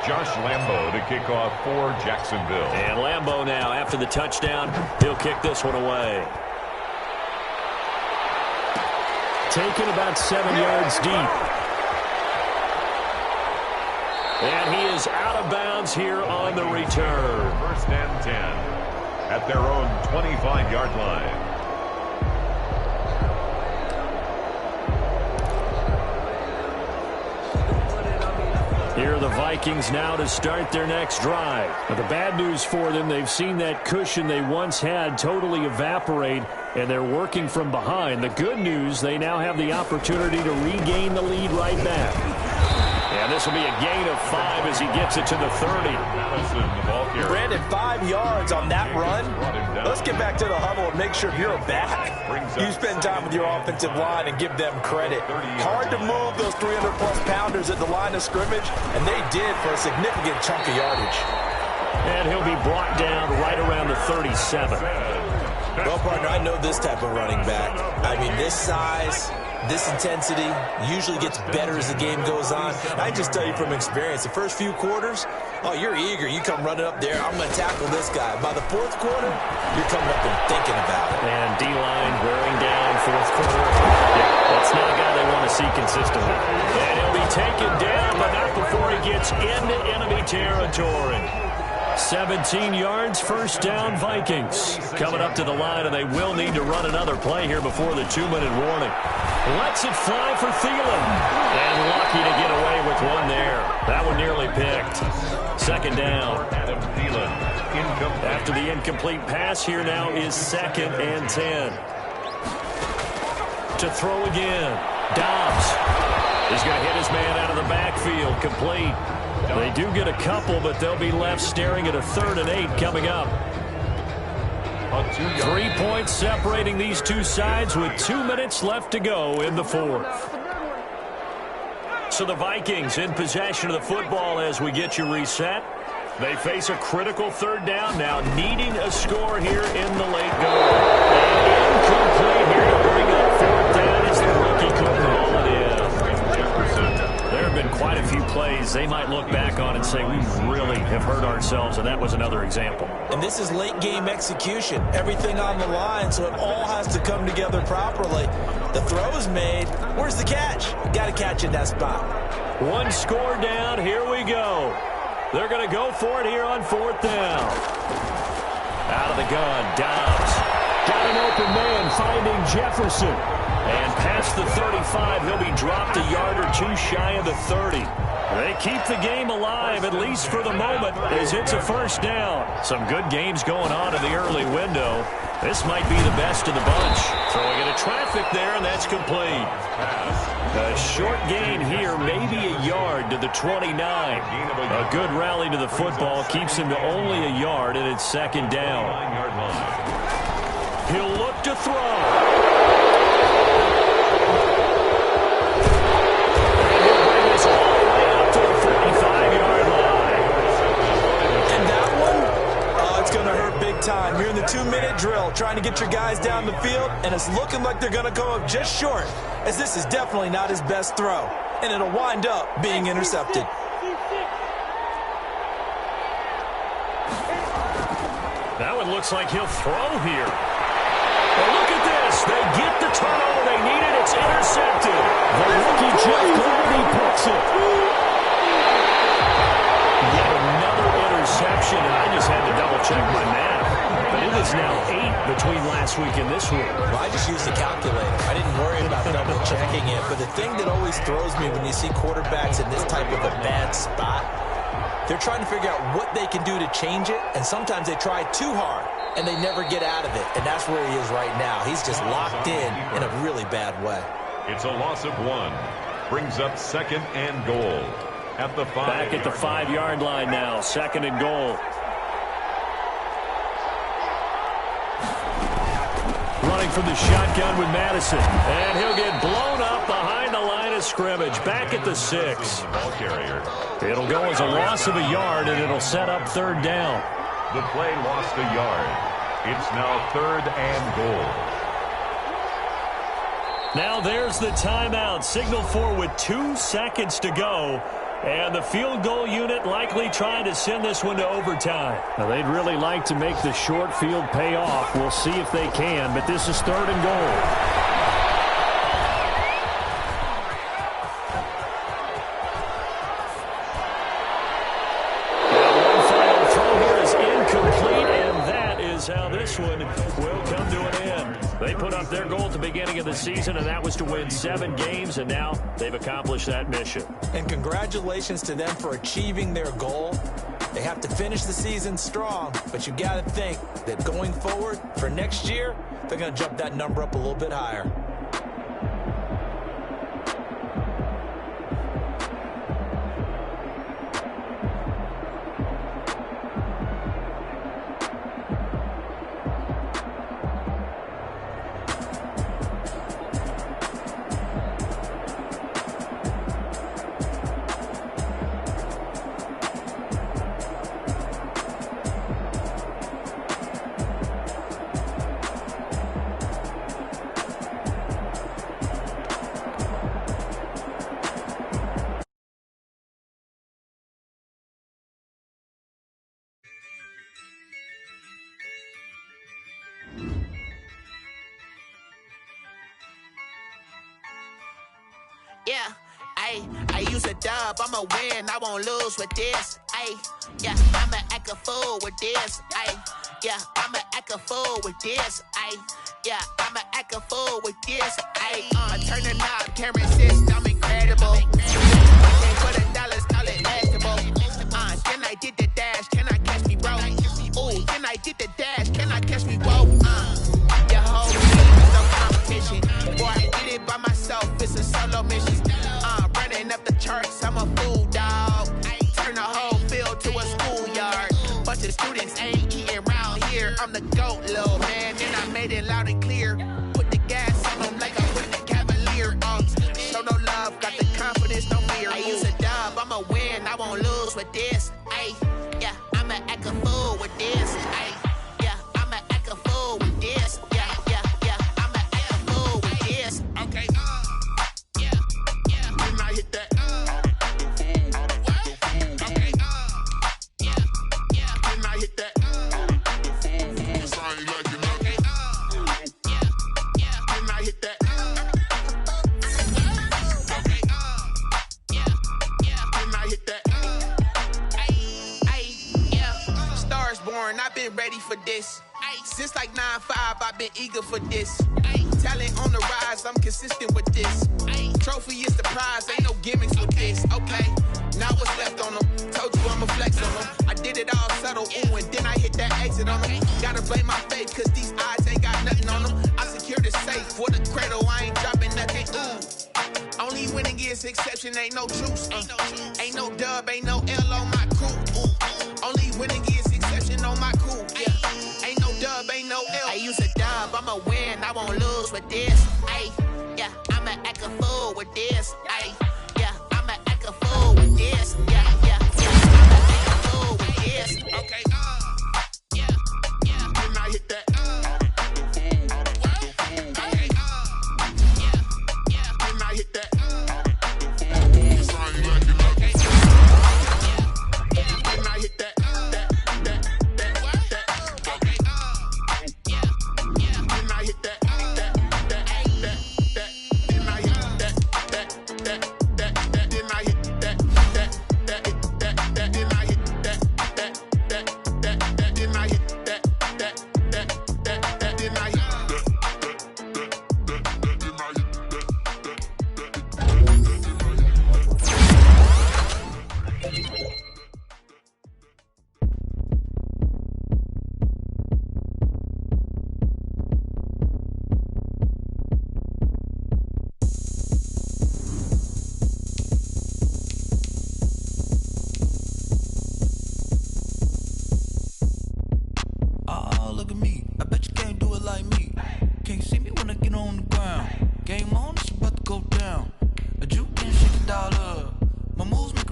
Josh Lambeau to kick off for Jacksonville. And Lambeau now, after the touchdown, he'll kick this one away. Taken about 7 yards deep. And he is out of bounds here on the return. 1st and 10 at their own 25-yard line. Here are the Vikings now to start their next drive. But the bad news for them, they've seen that cushion they once had totally evaporate, and they're working from behind. The good news, they now have the opportunity to regain the lead right back. And this will be a gain of 5 as he gets it to the 30. Brandon, 5 yards on that run. Let's get back to the huddle and make sure you're back. You spend time with your offensive line and give them credit. Hard to move those 300-plus pounders at the line of scrimmage, and they did for a significant chunk of yardage. And he'll be brought down right around the 37. Well, partner, I know this type of running back. I mean, this size, this intensity usually gets better as the game goes on. I just tell you from experience, the first few quarters, oh, you're eager. You come running up there, I'm going to tackle this guy. By the 4th quarter, you're coming up and thinking about it. And D-line wearing down 4th quarter. Yeah, that's not a guy they want to see consistently. And he'll be taken down, but not before he gets into enemy territory. 17 yards, 1st down, Vikings. Coming up to the line, and they will need to run another play here before the 2-minute warning. Lets it fly for Thielen. And lucky to get away with one there. That one nearly picked. 2nd down. After the incomplete pass, here now is 2nd and 10. To throw again. Dobbs. He's going to hit his man out of the backfield. Complete. They do get a couple, but they'll be left staring at a 3rd and 8 coming up. 3 points separating these two sides with 2 minutes left to go in the 4th. So the Vikings in possession of the football as we get you reset. They face a critical 3rd down now, needing a score here in the late going. And incomplete here to bring up 4th down as the rookie couldn't haul it in. There have been quite a few plays they might look back on and say, we really have hurt ourselves, and that was another example. And this is late game execution. Everything on the line, so it all has to come together properly. The throw is made. Where's the catch? Got to catch in that spot. 1 score down. Here we go. They're going to go for it here on 4th down. Out of the gun, Dobbs. Got an open man, finding Jefferson. And past the 35, he'll be dropped a yard or 2 shy of the 30. They keep the game alive, at least for the moment, as it's a 1st down. Some good games going on in the early window. This might be the best of the bunch. Throwing into traffic there, and that's complete. A short gain here, maybe a yard to the 29. A good rally to the football keeps him to only a yard, and it's 2nd down. He'll look to throw. Time. You're in the 2-minute drill trying to get your guys down the field, and it's looking like they're going to come up just short, as this is definitely not his best throw, and it'll wind up being intercepted. That one looks like he'll throw here. Well, look at this. They get the turnover they needed. It's intercepted. The rookie Jeff Gladney picks it. Yet another interception, and I just had to double-check my math. But it is now 8 between last week and this week. Well, I just used the calculator. I didn't worry about double-checking it. But the thing that always throws me when you see quarterbacks in this type of a bad spot, they're trying to figure out what they can do to change it, and sometimes they try too hard, and they never get out of it. And that's where he is right now. He's just locked in a really bad way. It's a loss of 1. Brings up 2nd and goal at the 5. Back at the 5-yard line now, 2nd and goal. Running from the shotgun with Madison. And he'll get blown up behind the line of scrimmage. Back at the 6. Ball carrier. It'll go as a loss of a yard, and it'll set up 3rd down. The play lost a yard. It's now 3rd and goal. Now there's the timeout. Signal for with 2 seconds to go. And the field goal unit likely trying to send this one to overtime. Now, they'd really like to make the short field pay off. We'll see if they can, but this is 3rd and goal. One final throw here is incomplete, and that is how this one will come to an end. They put up their goal at the beginning of the season, and that was to win 7 games, and now they've accomplished that mission. And congratulations to them for achieving their goal. They have to finish the season strong, but you got to think that going forward for next year, they're going to jump that number up a little bit higher. Yeah, I use a dub, I'ma win, I won't lose with this. Yeah, I'ma act a fool with this. Yeah, I'ma act a fool with this. Yeah, I'ma act a fool with this. I turn the knob, camera assist, I'm incredible. They put $1, call it lastable. Then I did the dash, can I catch me, bro? Ooh, then I did the dash, can I catch me, whoa? Your whole team is no competition. Boy, I did it by myself, it's a solo mission. Running up the charts, I'm a fool, dog. Turn the whole field to a schoolyard. Bunch of students ain't eating round here. I'm the GOAT, little man, and I made it loud and clear. Put the gas on them like I put the Cavalier on. Show no love, got the confidence, no fear. I use a dub, I'ma win, I won't lose with this. Yeah, I'ma act a fool with this. Yeah, I'ma act a fool with this. Yeah, I'ma act a fool with this. Okay, then I hit that. Okay, then I hit that. Sound like you know. Then I hit that. Okay, then I hit that. Yeah. Stars born, I've been ready for this. Since like 9-5, I've been eager for this. Talent on the rise, I'm consistent with this. Trophy is the prize, ain't no gimmicks with this. Okay, now what's left on them? Told you I'ma flex on them. I did it all subtle, ooh, and then I hit that exit on them. Gotta blame my faith, cause these eyes ain't got nothing on them. I secured the safe for the cradle, I ain't dropping nothing, ooh. Only winning is exception, ain't no truce. Ain't no dub, ain't no L on my crew. Ooh. Only winning is exception on my crew. Yeah, ain't no dub, ain't no L. I use a dub, I'ma win, I won't lose with this. Yeah, I'ma act a fool with this. Yeah, I'ma act a fool with this. Yeah, I'ma act a fool with this. Okay, then I hit that. Okay, then I hit that. Sound like you know. Then I hit that. Okay,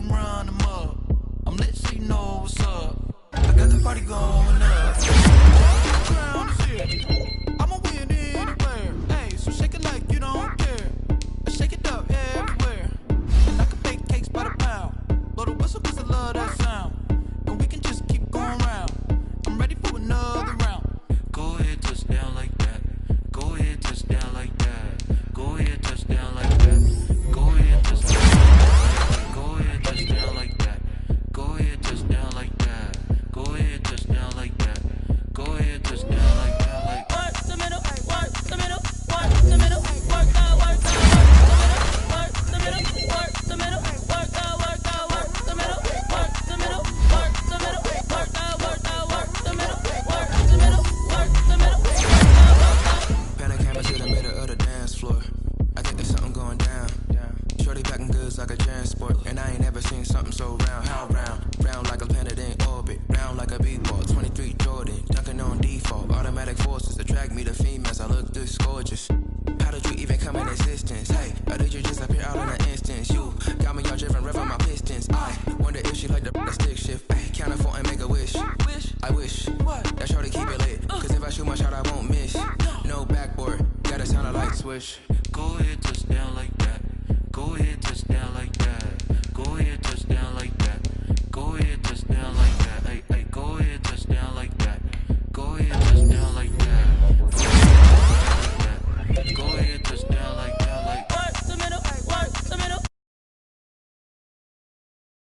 come run them up. I'm lit, so you know what's up. I got the party going up. Crown is here. I'ma win anywhere. Hey, so shake it like you don't care. I shake it up everywhere. And I can bake cakes by the pound. Blow the whistle 'cause I love that sound. And we can just keep going round. I'm ready for another round. Go ahead, touch down like that. Go ahead, touch down like that. Go ahead, touch down like that. Go ahead, touch down like that. Go ahead, touch down like that. Go ahead, touch down like that. Go ahead, touch down like that. Go ahead, touch down like that. Like work the middle, work the middle, work the middle, work out, work out, work the middle, work the middle, work out, work out, work the middle, work the middle, work the middle, work out, work out, work the middle, work the middle, work the middle, work out, work out. Panic camera to the middle of the dance floor. I think there's something going down. Shorty packing goods like a transport, and I ain't never seen something so round. How round? Round like a planet in orbit, round like a b-ball. 23 Jordan, dunking on default. Automatic forces attract me to females. I look this gorgeous. How did you even come in existence? Hey, or did you just appear out in an instance? You got me all driven, revving my pistons. I wonder if she like the stick shift. Ay, count a 4 and make a wish. I wish that shorty keep it lit. 'Cause if I shoot my shot, I won't miss. No backboard, gotta sound a light switch. Go ahead, touch down like that. Go ahead, touch down like that.